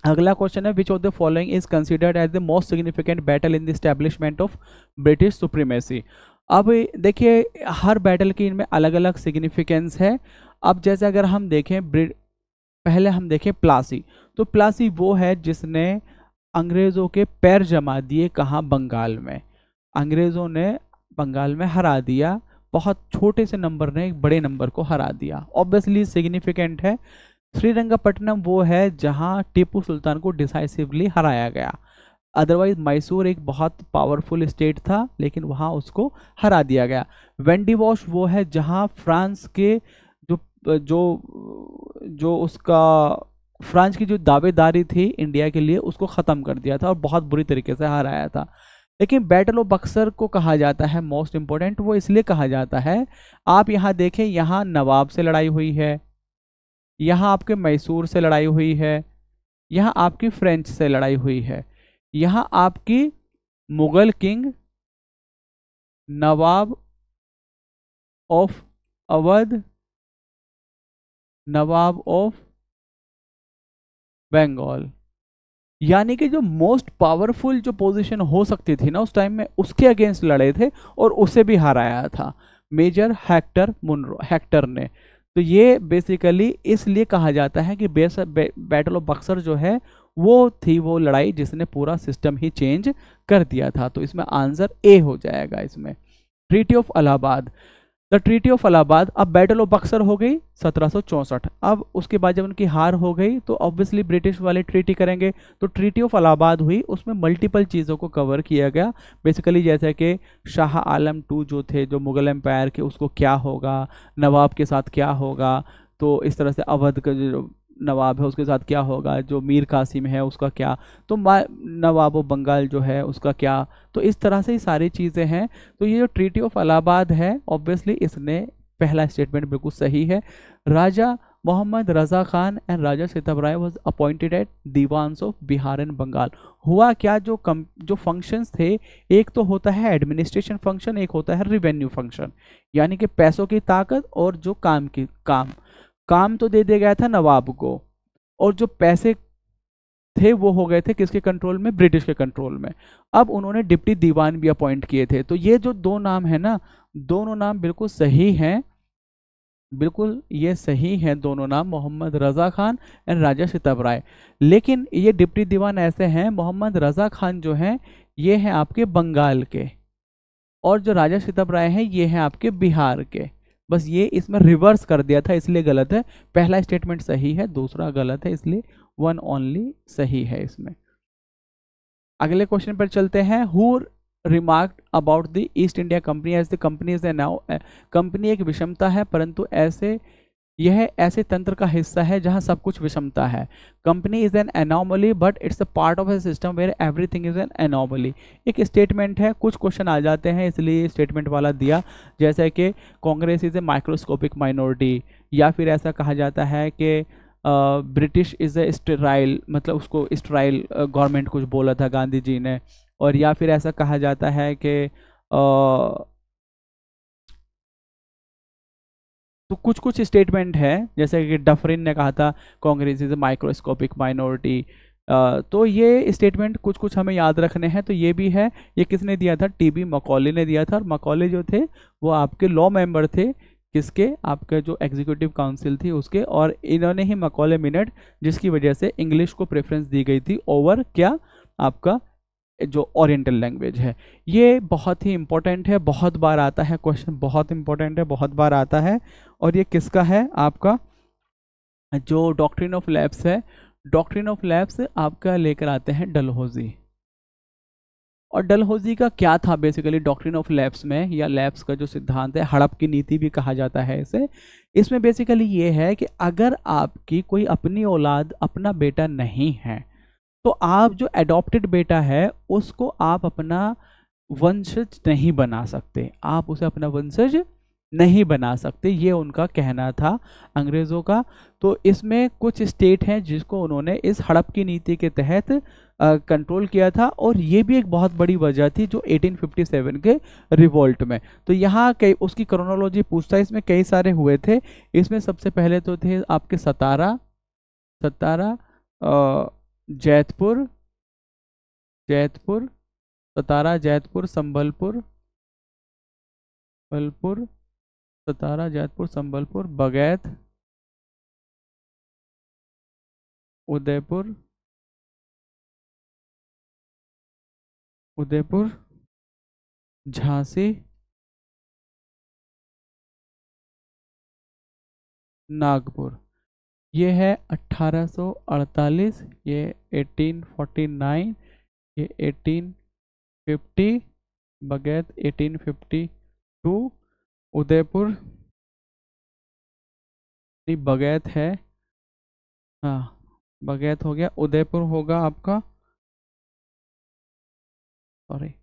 अगला क्वेश्चन है, which of the following is considered as the most significant battle in the establishment of British supremacy. अब देखिए हर बैटल की इनमें अलग अलग सिग्निफिकेंस है। अब जैसे अगर हम देखें पहले हम देखें प्लासी, तो प्लासी वो है जिसने अंग्रेज़ों के पैर जमा दिए, कहाँ, बंगाल में। अंग्रेज़ों ने बंगाल में हरा दिया, बहुत छोटे से नंबर ने एक बड़े नंबर को हरा दिया, ऑब्वियसली सिग्निफिकेंट है। श्रीरंगपट्टनम वो है जहां टीपू सुल्तान को डिसाइसिवली हराया गया। अदरवाइज मैसूर एक बहुत पावरफुल स्टेट था, लेकिन वहां उसको हरा दिया गया। वेंडिवॉश वो है जहां फ्रांस के जो जो जो उसका फ्रांस की जो दावेदारी थी इंडिया के लिए उसको ख़त्म कर दिया था और बहुत बुरी तरीके से हराया था। लेकिन बैटल ऑफ बक्सर को कहा जाता है मोस्ट इंपॉर्टेंट, वो इसलिए कहा जाता है, आप यहाँ देखें, यहाँ नवाब से लड़ाई हुई है, यहाँ आपके मैसूर से लड़ाई हुई है, यहाँ आपकी फ्रेंच से लड़ाई हुई है, यहाँ आपकी Mughal king Nawab of Awadh, Nawab of Bengal, यानी कि जो मोस्ट पावरफुल जो पोजीशन हो सकती थी ना उस टाइम में, उसके अगेंस्ट लड़े थे और उसे भी हराया था मेजर हेक्टर ने। तो ये बेसिकली इसलिए कहा जाता है कि बैटल ऑफ बक्सर जो है वो थी वो लड़ाई जिसने पूरा सिस्टम ही चेंज कर दिया था। तो इसमें आंसर ए हो जाएगा इसमें। Treaty of Allahabad, the treaty of Allahabad, अब बैटल ऑफ बक्सर हो गई 1764। अब उसके बाद जब उनकी हार हो गई तो ऑब्वियसली ब्रिटिश वाले ट्रीटी करेंगे, तो ट्रीटी ऑफ इलाहाबाद हुई, उसमें मल्टीपल चीज़ों को कवर किया गया। बेसिकली जैसे कि शाह आलम टू जो थे, जो मुगल एम्पायर के, उसको क्या होगा, नवाब के साथ क्या होगा, तो इस तरह से अवध का जो नवाब है उसके साथ क्या होगा, जो मीर कासिम है उसका क्या, तो नवाब बंगाल जो है उसका क्या, तो इस तरह से ये सारी चीज़ें हैं। तो ये जो ट्रीटी ऑफ इलाहाबाद है ऑब्वियसली इसने पहला स्टेटमेंट बिल्कुल सही है। Raja Mohammad Raza Khan and Raja Sitab Rai was appointed as diwans of Bihar and Bengal. हुआ क्या, जो फंक्शंस थे, एक तो होता है एडमिनिस्ट्रेशन फंक्शन, एक होता है रिवेन्यू फंक्शन, यानी कि पैसों की ताकत और जो काम तो दे दिया गया था नवाब को, और जो पैसे थे वो हो गए थे किसके कंट्रोल में, ब्रिटिश के कंट्रोल में। अब उन्होंने डिप्टी दीवान भी अपॉइंट किए थे। तो ये जो दो नाम है ना, दोनों नाम बिल्कुल सही हैं, बिल्कुल ये सही है दोनों नाम, मोहम्मद रज़ा खान एंड राजा सितब राय। लेकिन ये डिप्टी दीवान ऐसे हैं, मोहम्मद रज़ा खान जो हैं ये हैं आपके बंगाल के, और जो राजा सितब राय हैं ये हैं आपके बिहार के। बस ये इसमें रिवर्स कर दिया था इसलिए गलत है। पहला स्टेटमेंट सही है, दूसरा गलत है, इसलिए वन ओनली सही है इसमें। अगले क्वेश्चन पर चलते हैं। Who remarked about the East India Company as the company is now, company एक विषमता है परंतु ऐसे यह ऐसे तंत्र का हिस्सा है जहां सब कुछ विषमता है। Company is an anomaly but it's a part of a system where everything is an anomaly. एक स्टेटमेंट है, कुछ क्वेश्चन आ जाते हैं इसलिए स्टेटमेंट वाला दिया, जैसे कि Congress is a microscopic minority, या फिर ऐसा कहा जाता है कि ब्रिटिश इज ए स्टेराइल, मतलब उसको स्टेराइल गवर्नमेंट कुछ बोला था गांधी जी ने, और या फिर ऐसा कहा जाता है कि तो कुछ कुछ स्टेटमेंट है, जैसे कि डफरिन ने कहा था Congress is a microscopic minority. तो ये स्टेटमेंट कुछ कुछ हमें याद रखने हैं। तो ये भी है, ये किसने दिया था, टीबी मकॉले ने दिया था, और मकॉले जो थे वो आपके लॉ मेंबर थे, किसके, आपके जो एग्जीक्यूटिव काउंसिल थी उसके, और इन्होंने ही मकॉले मिनट, जिसकी वजह से इंग्लिश को प्रेफरेंस दी गई थी ओवर क्या, आपका जो ओरिएंटल लैंग्वेज है। ये बहुत ही इंपॉर्टेंट है, बहुत बार आता है क्वेश्चन, बहुत इंपॉर्टेंट है, बहुत बार आता है। और ये किसका है, आपका जो डॉक्ट्रिन ऑफ लैब्स है, डॉक्ट्रिन ऑफ लैब्स आपका लेकर आते हैं डलहौजी। और डलहौजी का क्या था बेसिकली डॉक्ट्रिन ऑफ लैब्स में, या लैब्स का जो सिद्धांत है, हड़प की नीति भी कहा जाता है इसे। इसमें बेसिकली ये है कि अगर आपकी कोई अपनी औलाद, अपना बेटा नहीं है, तो आप जो एडॉप्टेड बेटा है उसको आप अपना वंशज नहीं बना सकते, आप उसे अपना वंशज नहीं बना सकते, ये उनका कहना था अंग्रेज़ों का। तो इसमें कुछ स्टेट हैं जिसको उन्होंने इस हड़प की नीति के तहत कंट्रोल किया था, और ये भी एक बहुत बड़ी वजह थी जो 1857 के रिवोल्ट में। तो यहाँ कई उसकी क्रोनोलॉजी पूछता है, इसमें कई सारे हुए थे। इसमें सबसे पहले तो थे आपके सतारा, जैतपुर, सतारा, जैतपुर, संबलपुर, सतारा, जैतपुर, संबलपुर, बगैत, उदयपुर, झांसी, नागपुर। ये है 1848, ये 1849, ये 1850, बगैत 1852, उदयपुर, नहीं बगैत है, हाँ बगैत हो गया, उदयपुर होगा आपका, सॉरी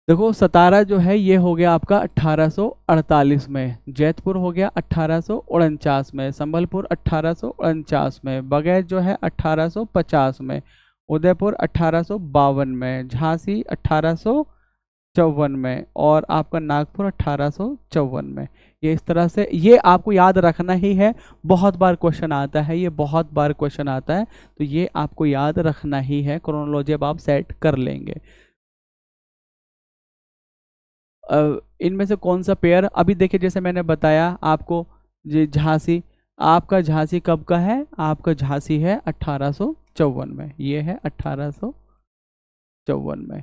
देखो सतारा जो है ये हो गया आपका 1848 में, जैतपुर हो गया 1849 में, संबलपुर 1849 में, बगैर जो है 1850 में, उदयपुर 1852 में, झांसी 1854 में, और आपका नागपुर 1854 में। ये इस तरह से, ये आपको याद रखना ही है, बहुत बार क्वेश्चन आता है, ये बहुत बार क्वेश्चन आता है, तो ये आपको याद रखना ही है। क्रोनोलॉजी अब आप सेट कर लेंगे। इनमें से कौन सा पेयर, अभी देखिए जैसे मैंने बताया आपको, ये झांसी, आपका झांसी कब का है, आपका झांसी है 1854 में, ये है 1854 में।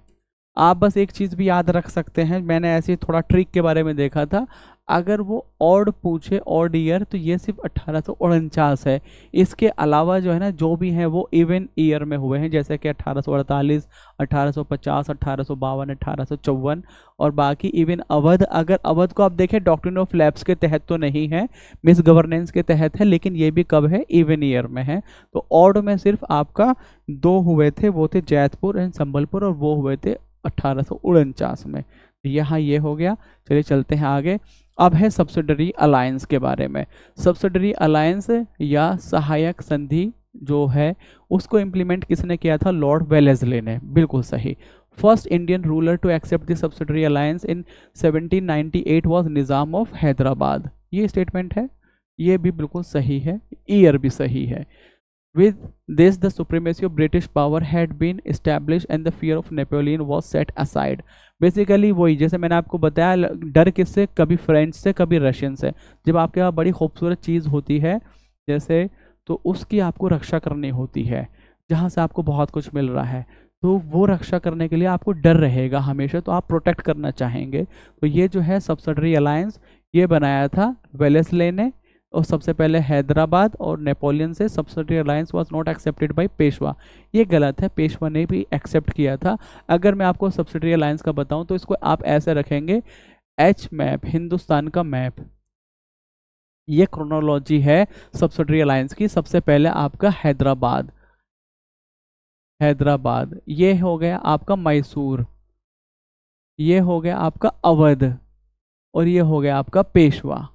आप बस एक चीज़ भी याद रख सकते हैं, मैंने ऐसे थोड़ा ट्रिक के बारे में देखा था, अगर वो ऑड पूछे, ऑड ईयर, तो ये सिर्फ 1849 है। इसके अलावा जो है ना, जो भी हैं वो इवन ईयर में हुए हैं, जैसे कि 1848, 1850, 1852, 1854, और बाकी इवन अवध, अगर अवध को आप देखें डॉक्ट्रिन ऑफ लैब्स के तहत तो नहीं है, मिस गवर्नेंस के तहत है, लेकिन ये भी कब है, इवन ईयर में है। तो ऑड में सिर्फ आपका दो हुए थे, वो थे जैतपुर एंड संबलपुर, और वो हुए थे 1849 में। यहाँ ये हो गया। चलिए चलते हैं आगे। अब है सब्सिडरी अलायंस के बारे में। सब्सिडरी अलायंस या सहायक संधि जो है उसको इम्प्लीमेंट किसने किया था? लॉर्ड वेलेस्ली ने, बिल्कुल सही। First Indian ruler to accept the subsidiary alliance in 1798 was Nizam of Hyderabad. ये स्टेटमेंट है, ये भी बिल्कुल सही है, ईयर भी सही है। With this, the supremacy of British power had been established and the fear of Napoleon was set aside. Basically वही, जैसे मैंने आपको बताया, डर किससे? कभी फ्रेंच से, कभी रशियन से। जब आपके पास बड़ी खूबसूरत चीज़ होती है जैसे, तो उसकी आपको रक्षा करनी होती है, जहाँ से आपको बहुत कुछ मिल रहा है, तो वो रक्षा करने के लिए आपको डर रहेगा हमेशा, तो आप प्रोटेक्ट करना चाहेंगे। तो ये जो है सब्सिडरी अलायंस, ये बनाया था वेलेस्ले ने, और सबसे पहले हैदराबाद और नेपोलियन से। Subsidiary alliance was not accepted by Peshwa, ये गलत है, पेशवा ने भी एक्सेप्ट किया था। अगर मैं आपको सब्सिडरी अलायंस का बताऊं तो इसको आप ऐसे रखेंगे, एच मैप, हिंदुस्तान का मैप, ये क्रोनोलॉजी है सब्सिडरी अलायंस की। सबसे पहले आपका हैदराबाद, हैदराबाद, ये हो गया आपका मैसूर, ये हो गया आपका अवध, और ये हो गया आपका पेशवा।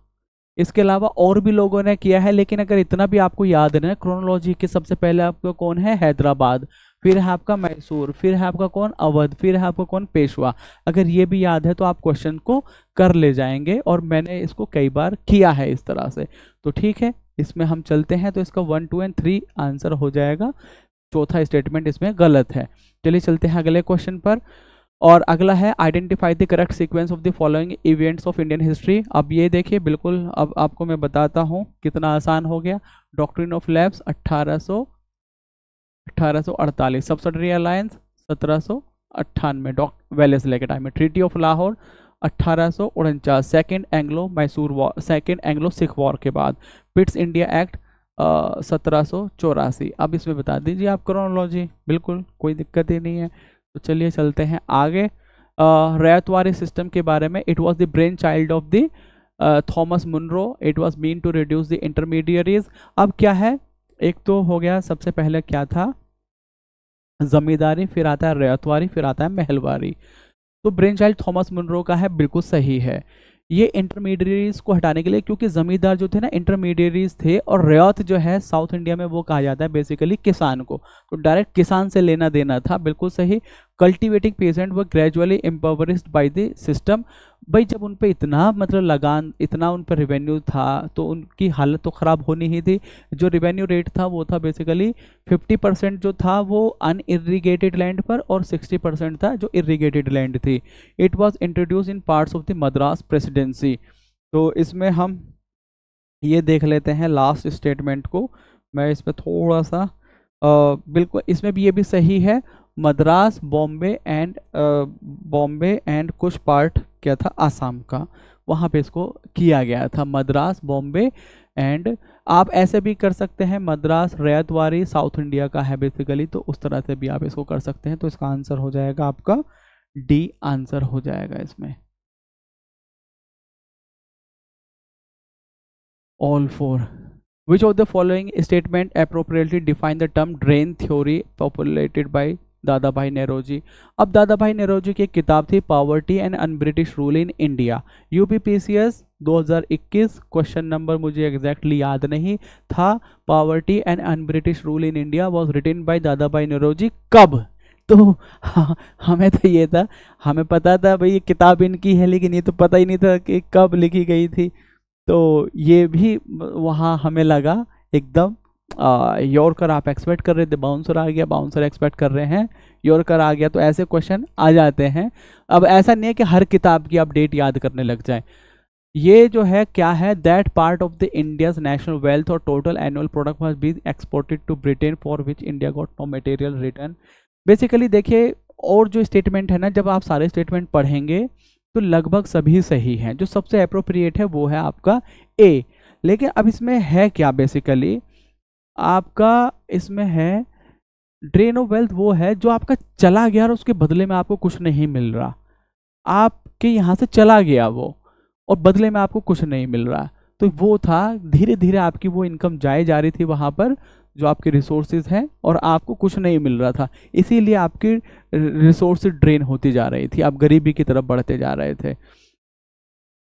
इसके अलावा और भी लोगों ने किया है, लेकिन अगर इतना भी आपको याद है क्रोनोलॉजी के, सबसे पहले आपका कौन है? हैदराबाद, फिर है आपका मैसूर, फिर है आपका कौन? अवध, फिर है आपका कौन? पेशवा। अगर ये भी याद है तो आप क्वेश्चन को कर ले जाएंगे, और मैंने इसको कई बार किया है इस तरह से। तो ठीक है, इसमें हम चलते हैं, तो इसका 1, 2 और 3 आंसर हो जाएगा। चौथा स्टेटमेंट इसमें गलत है। चलिए चलते हैं अगले क्वेश्चन पर, और अगला है identify the correct sequence of the following events of Indian history. अब ये देखिए, बिल्कुल अब आपको मैं बताता हूँ कितना आसान हो गया। Doctrine of labs 1848, subsidiary alliance 1798 Wellesley के टाइम में, treaty of Lahore 1849, second Anglo Mysore war, second Anglo Sikh war के बाद, पिट्स इंडिया एक्ट 1784। अब इसमें बता दीजिए आप क्रोनोलॉजी, बिल्कुल कोई दिक्कत ही नहीं है। तो चलिए चलते हैं आगे। रैयतवारी सिस्टम के बारे में, it was the brain child of the Thomas Munro, it was mean to reduce the intermediaries. अब क्या है, एक तो हो गया, सबसे पहले क्या था? जमींदारी, फिर आता है रैयतवारी, फिर आता है महलवारी। तो ब्रेन चाइल्ड थॉमस मुनरो का है, बिल्कुल सही है। ये इंटरमीडियरीज को हटाने के लिए, क्योंकि जमींदार जो थे ना इंटरमीडियरीज थे, और रैयत जो है साउथ इंडिया में वो कहा जाता है बेसिकली किसान को, तो डायरेक्ट किसान से लेना देना था, बिल्कुल सही। कल्टिवेटिंग पेजेंट व ग्रेजुअली इम्पॉवरिश्ड बाय द सिस्टम। भाई जब उन पे इतना मतलब लगान, इतना उन पर रिवेन्यू था, तो उनकी हालत तो ख़राब होनी ही थी। जो रिवेन्यू रेट था वो था बेसिकली 50% जो था वो अनइरिगेटेड लैंड पर, और 60% था जो इरिगेटेड लैंड थी। It was introduce in parts of the Madras presidency. तो इसमें हम ये देख लेते हैं लास्ट स्टेटमेंट को, मैं इस पर थोड़ा सा बिल्कुल, इसमें भी ये भी सही है। मद्रास, बॉम्बे एंड कुछ पार्ट क्या था आसाम का, वहाँ पे इसको किया गया था। मद्रास, बॉम्बे एंड, आप ऐसे भी कर सकते हैं, मद्रास रैयतवारी साउथ इंडिया का है बेसिकली, तो उस तरह से भी आप इसको कर सकते हैं। तो इसका आंसर हो जाएगा आपका डी आंसर हो जाएगा इसमें, all four. Which of the following statement appropriately define the term drain theory populated by दादा भाई नेरोजी? अब दादा भाई नेरोजी की एक किताब थी poverty and un British rule in India, UPPCS 2021, question number मुझे एग्जैक्टली याद नहीं था। Poverty and un British rule in India was written by Dadabhai नेरोजी, कब? तो हमें तो ये था, हमें पता था भाई ये किताब इनकी है, लेकिन ये तो पता ही नहीं था कि कब लिखी गई थी। तो ये भी वहाँ हमें लगा एकदम यॉर्कर आप एक्सपेक्ट कर रहे थे, बाउंसर आ गया, बाउंसर एक्सपेक्ट कर रहे हैं, यॉर्कर आ गया, तो ऐसे क्वेश्चन आ जाते हैं। अब ऐसा नहीं है कि हर किताब की आप डेट याद करने लग जाए। ये जो है क्या है, that part of the India's national wealth और total annual product must be exported to Britain for which India got no material return. Basically देखिए, और जो स्टेटमेंट है ना, जब आप सारे स्टेटमेंट पढ़ेंगे तो लगभग सभी सही हैं। जो सबसे अप्रोप्रिएट है वो है आपका ए। लेकिन अब इसमें है क्या, बेसिकली आपका इसमें है ड्रेन ऑफ वेल्थ, वो है जो आपका चला गया और उसके बदले में आपको कुछ नहीं मिल रहा। आपके यहाँ से चला गया वो, और बदले में आपको कुछ नहीं मिल रहा, तो वो था धीरे धीरे आपकी वो इनकम जाए जा रही थी वहाँ पर, जो आपके रिसोर्सेज हैं, और आपको कुछ नहीं मिल रहा था, इसीलिए आपकी रिसोर्सेज ड्रेन होती जा रही थी, आप गरीबी की तरफ बढ़ते जा रहे थे।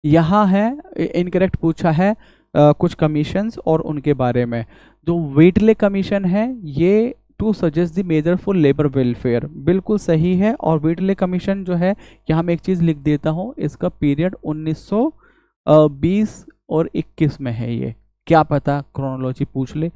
यहाँ है इनकरेक्ट पूछा है, कुछ कमीशंस और उनके बारे में। जो व्हेटले कमीशन है ये to suggest the measure for labour welfare, बिल्कुल सही है। और व्हेटले कमीशन जो है, यहाँ मैं एक चीज़ लिख देता हूँ, इसका पीरियड 1920 और 21 में है। ये क्या पता क्रोनोलॉजी पूछ ले।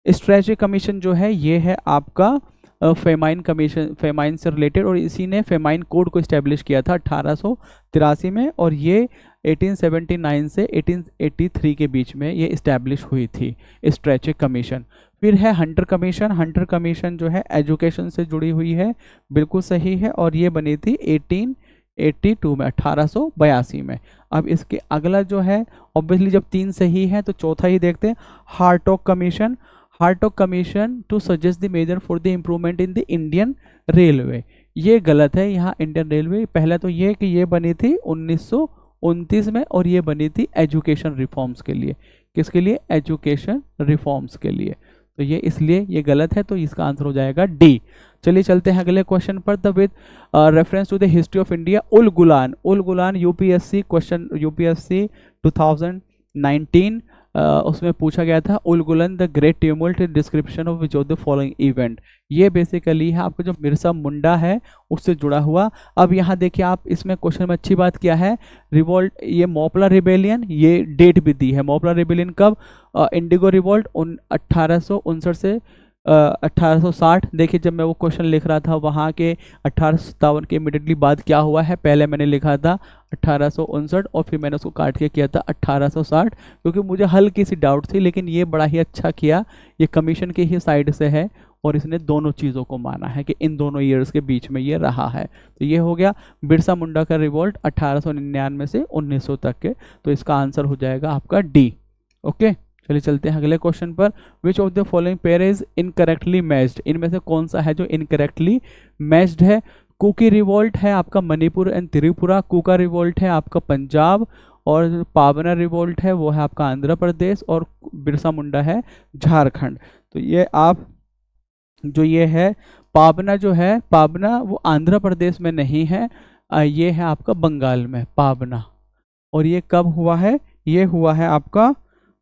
स्ट्रेचे कमीशन जो है ये है आपका फेमाइन कमीशन, फेमाइन से रिलेटेड, और इसी ने फेमाइन कोड को इस्टेब्लिश किया था 1883 में, और ये 1879 से 1883 के बीच में ये इस्टेब्लिश हुई थी स्ट्रेचे कमीशन। फिर है हंटर कमीशन। हंटर कमीशन जो है एजुकेशन से जुड़ी हुई है, बिल्कुल सही है, और ये बनी थी 1882 में, 1882 में। अब इसके अगला जो है, ऑब्वियसली जब 3 सही है तो चौथा ही देखते हैं, Hartog commission. Hartog commission to suggest the measure for the improvement in the Indian railway. ये गलत है, यहाँ इंडियन रेलवे पहला तो ये कि ये बनी थी 1929 में, और ये बनी थी एजुकेशन रिफॉर्म्स के लिए। किसके लिए? एजुकेशन रिफॉर्म्स के लिए। तो ये इसलिए ये गलत है, तो इसका आंसर हो जाएगा डी। चलिए चलते हैं अगले क्वेश्चन पर। The with reference to the history of India, Ul Gulan. Ul Gulan UPSC question, UPSC 2019 उसमें पूछा गया था, Ul Gulan the great tumult description of which of the following event. ये बेसिकली है आपका जो बिरसा मुंडा है उससे जुड़ा हुआ। अब यहाँ देखिए आप, इसमें क्वेश्चन में अच्छी बात क्या है, रिवोल्ट, ये मोपला रिबेलियन, ये डेट भी दी है। मोपला रिबेलियन कब? इंडिगो रिवोल्ट 1859 से 1860। देखिए जब मैं वो क्वेश्चन लिख रहा था वहाँ के 1857 के इमीडिएटली बाद क्या हुआ है, पहले मैंने लिखा था 1859 और फिर मैंने उसको काट के किया था 1860, क्योंकि मुझे हल्की सी डाउट थी। लेकिन ये बड़ा ही अच्छा किया, ये कमीशन के ही साइड से है और इसने दोनों चीज़ों को माना है कि इन दोनों ईयर्स के बीच में ये रहा है। तो ये हो गया बिरसा मुंडा का रिवोल्ट 1899 से 1900 तक के। तो इसका आंसर हो जाएगा आपका डी। ओके, चलिए चलते हैं अगले क्वेश्चन पर। Which of the following pair is incorrectly matched. इनमें से कौन सा है जो इनकरेक्टली मैच्ड है? कुकी रिवोल्ट है आपका मणिपुर एंड त्रिपुरा, कुका रिवोल्ट है आपका पंजाब, और पावना रिवोल्ट है वो है आपका आंध्र प्रदेश, और बिरसा मुंडा है झारखंड। तो ये आप जो ये है पावना जो है, पावना वो आंध्र प्रदेश में नहीं है, ये है आपका बंगाल में पावना। और ये कब हुआ है? ये हुआ है आपका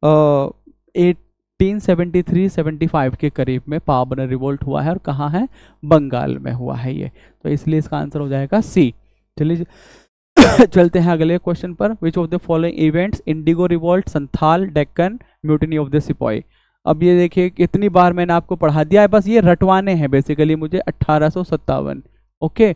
1873-75 के करीब में पावना रिवोल्ट हुआ है, और कहाँ है? बंगाल में हुआ है ये। तो इसलिए इसका आंसर हो जाएगा सी। चलिए चलते हैं अगले क्वेश्चन पर। Which of the following events, Indigo revolt, Santhal, Deccan, mutiny of the सिपाही। अब ये देखिए कितनी बार मैंने आपको पढ़ा दिया है, बस ये रटवाने हैं बेसिकली मुझे। 1857 ओके,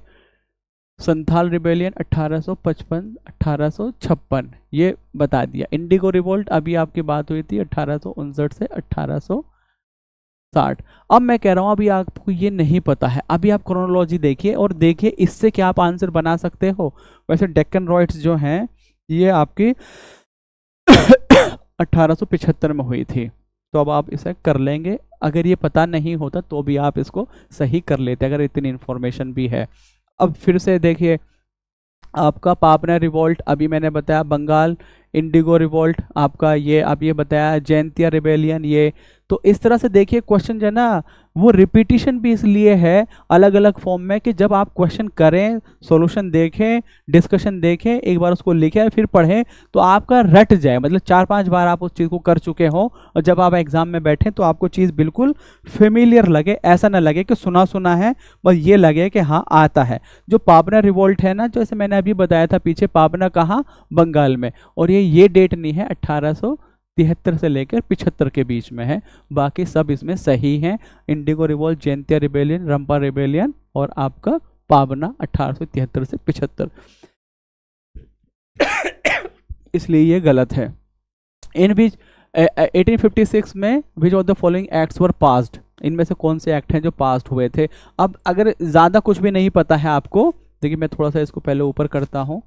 संथाल रिबेलियन 1855, 1856 ये बता दिया। इंडिगो रिवोल्ट अभी आपकी बात हुई थी 1859 से 1860। अब मैं कह रहा हूँ अभी आपको ये नहीं पता है, अभी आप क्रोनोलॉजी देखिए और देखिए इससे क्या आप आंसर बना सकते हो। वैसे डेक्कन रॉयट्स जो हैं ये आपकी 1875 में हुई थी, तो अब आप इसे कर लेंगे। अगर ये पता नहीं होता तो भी आप इसको सही कर लेते अगर इतनी इन्फॉर्मेशन भी है। अब फिर से देखिए आपका पापना रिवोल्ट अभी मैंने बताया, बंगाल इंडिगो रिवोल्ट आपका ये अब ये बताया, जैंतिया रिबेलियन ये। तो इस तरह से देखिए क्वेश्चन जो है ना वो रिपीटिशन भी इसलिए है अलग अलग फॉर्म में कि जब आप क्वेश्चन करें, सॉल्यूशन देखें, डिस्कशन देखें, एक बार उसको लिखें फिर पढ़ें तो आपका रट जाए, मतलब 4-5 बार आप उस चीज़ को कर चुके हो और जब आप एग्जाम में बैठें तो आपको चीज़ बिल्कुल फेमिलियर लगे, ऐसा ना लगे कि सुना सुना है, बस ये लगे कि हाँ आता है। जो पाबना रिवोल्ट है ना, जैसे मैंने अभी बताया था पीछे, पाबना कहाँ? बंगाल में, और ये डेट नहीं है, 1873 से लेकर 75 के बीच में है, बाकी सब इसमें सही हैं। इंडिगो रिवोल्ट, जैंतिया रिबेलियन, रंपा रिबेलियन और आपका पाबना 1873 से 75, इसलिए ये गलत है। इन बीच 1856 में विच of the following acts were passed, इनमें से कौन से एक्ट हैं जो पास्ड हुए थे। अब अगर ज़्यादा कुछ भी नहीं पता है आपको, देखिए मैं थोड़ा सा इसको पहले ऊपर करता हूँ,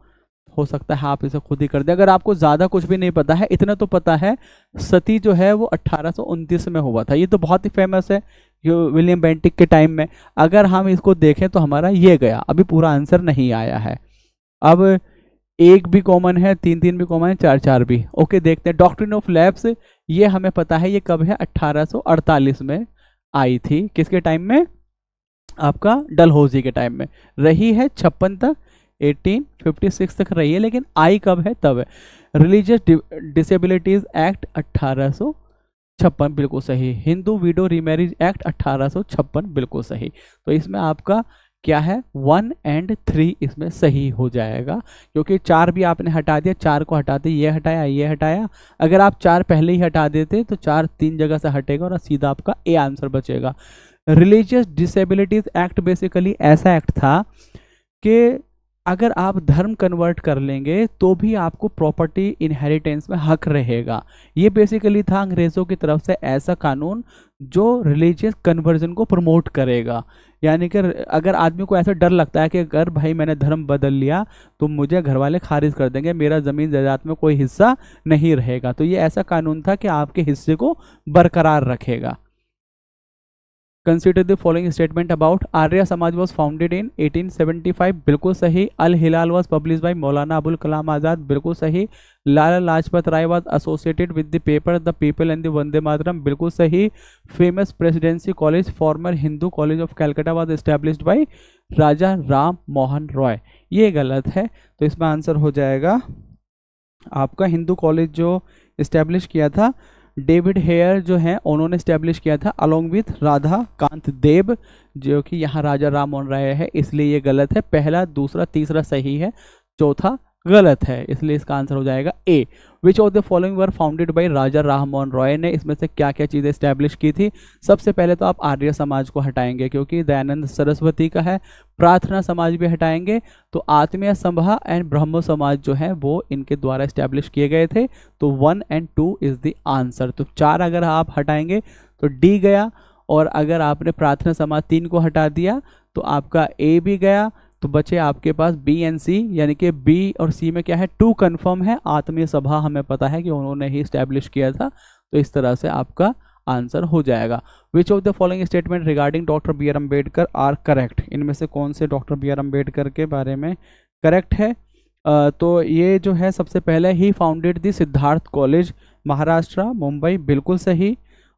हो सकता है आप इसे खुद ही कर दें। अगर आपको ज़्यादा कुछ भी नहीं पता है, इतना तो पता है सती जो है वो 1829 में हुआ था, ये तो बहुत ही फेमस है, ये विलियम बेंटिक के टाइम में। अगर हम इसको देखें तो हमारा ये गया, अभी पूरा आंसर नहीं आया है। अब एक भी कॉमन है, 3-3 भी कॉमन है, 4-4 भी। ओके देखते हैं। डॉक्ट्रिन ऑफ लैप्स ये हमें पता है, ये कब है? 1848 में आई थी। किसके टाइम में? आपका डलहौजी के टाइम में। रही है 56 तक, 1856 तक रही है, लेकिन आई कब है? तब है। रिलीजियस डिसेबिलिटीज एक्ट 1856 बिल्कुल सही। हिंदू विडो रीमैरिज एक्ट 1856 बिल्कुल सही। तो इसमें आपका क्या है? 1 और 3 इसमें सही हो जाएगा, क्योंकि 4 भी आपने हटा दिया, 4 को हटाते ये हटाया ये हटाया। अगर आप 4 पहले ही हटा देते तो 4 3 जगह से हटेगा और सीधा आपका ए आंसर बचेगा। रिलीजियस डिसेबिलिटीज एक्ट बेसिकली ऐसा एक्ट था कि अगर आप धर्म कन्वर्ट कर लेंगे तो भी आपको प्रॉपर्टी इनहेरिटेंस में हक रहेगा। ये बेसिकली था अंग्रेज़ों की तरफ से ऐसा कानून जो रिलीजियस कन्वर्जन को प्रमोट करेगा। यानी कि अगर आदमी को ऐसा डर लगता है कि अगर भाई मैंने धर्म बदल लिया तो मुझे घर वाले खारिज कर देंगे, मेरा ज़मीन जायदाद में कोई हिस्सा नहीं रहेगा, तो ये ऐसा कानून था कि आपके हिस्से को बरकरार रखेगा। Consider the following statement about Arya Samaj was founded in 1875 बिल्कुल सही। Al Hilal was publish by Maulana Abul Kalam Azad बिल्कुल सही। Lala Lajpat Rai was associated with the paper the people and the Vande Mataram बिल्कुल सही। Famous presidency college former Hindu college of Calcutta was established by Raja Ram Mohan Roy, ये गलत है। तो इसमें आंसर हो जाएगा आपका हिंदू कॉलेज जो इस्टेब्लिश किया था डेविड हेयर जो है उन्होंने स्टैब्लिश किया था अलोंग विथ राधा कांत देव, जो कि यहाँ राजा राम मोहन राय है, इसलिए ये गलत है। पहला दूसरा तीसरा सही है, चौथा गलत है, इसलिए इसका आंसर हो जाएगा A. Which of the following were founded by Raja Ram Mohan Roy ने इसमें से क्या क्या चीज़ें स्टैब्लिश की थी? सबसे पहले तो आप आर्य समाज को हटाएंगे क्योंकि दयानंद सरस्वती का है। प्रार्थना समाज भी हटाएंगे, तो आत्मीय सभा एंड ब्रह्मो समाज जो है वो इनके द्वारा स्टैब्लिश किए गए थे। तो 1 और 2 इज द आंसर। तो 4 अगर आप हटाएंगे तो डी गया, और अगर आपने प्रार्थना समाज 3 को हटा दिया तो आपका ए भी गया, तो बचे आपके पास बी एंड सी, यानी कि बी और सी में क्या है? 2 कंफर्म है। आत्मीय सभा हमें पता है कि उन्होंने ही स्टैब्लिश किया था, तो इस तरह से आपका आंसर हो जाएगा। Which of the following statement regarding doctor B R Ambedkar are correct? इनमें से कौन से डॉक्टर बी आर अम्बेडकर के बारे में करेक्ट है? तो ये जो है सबसे पहले he founded the Siddharth college Maharashtra Mumbai बिल्कुल सही।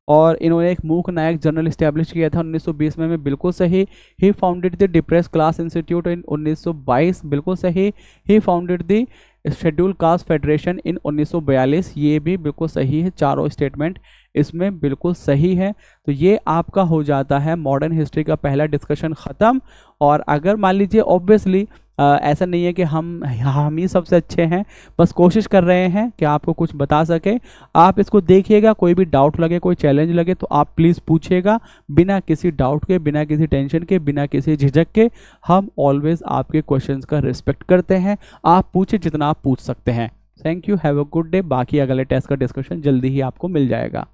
और इन्होंने एक मूक नायक जर्नल इस्टेब्लिश किया था 1920 में बिल्कुल सही। He founded the depressed class institute in 1922 बिल्कुल सही। He founded the scheduled caste federation in 1942, ये भी बिल्कुल सही है। चारों स्टेटमेंट इसमें बिल्कुल सही है। तो ये आपका हो जाता है मॉडर्न हिस्ट्री का पहला डिस्कशन ख़त्म। और अगर मान लीजिए ऑब्वियसली ऐसा नहीं है कि हम ही सबसे अच्छे हैं, बस कोशिश कर रहे हैं कि आपको कुछ बता सके। आप इसको देखिएगा, कोई भी डाउट लगे कोई चैलेंज लगे तो आप प्लीज़ पूछिएगा, बिना किसी डाउट के, बिना किसी टेंशन के, बिना किसी झिझक के। हम ऑलवेज आपके क्वेश्चंस का रिस्पेक्ट करते हैं। आप पूछे जितना आप पूछ सकते हैं। Thank you, have a good day. बाकी अगले टेस्ट का डिस्कशन जल्दी ही आपको मिल जाएगा।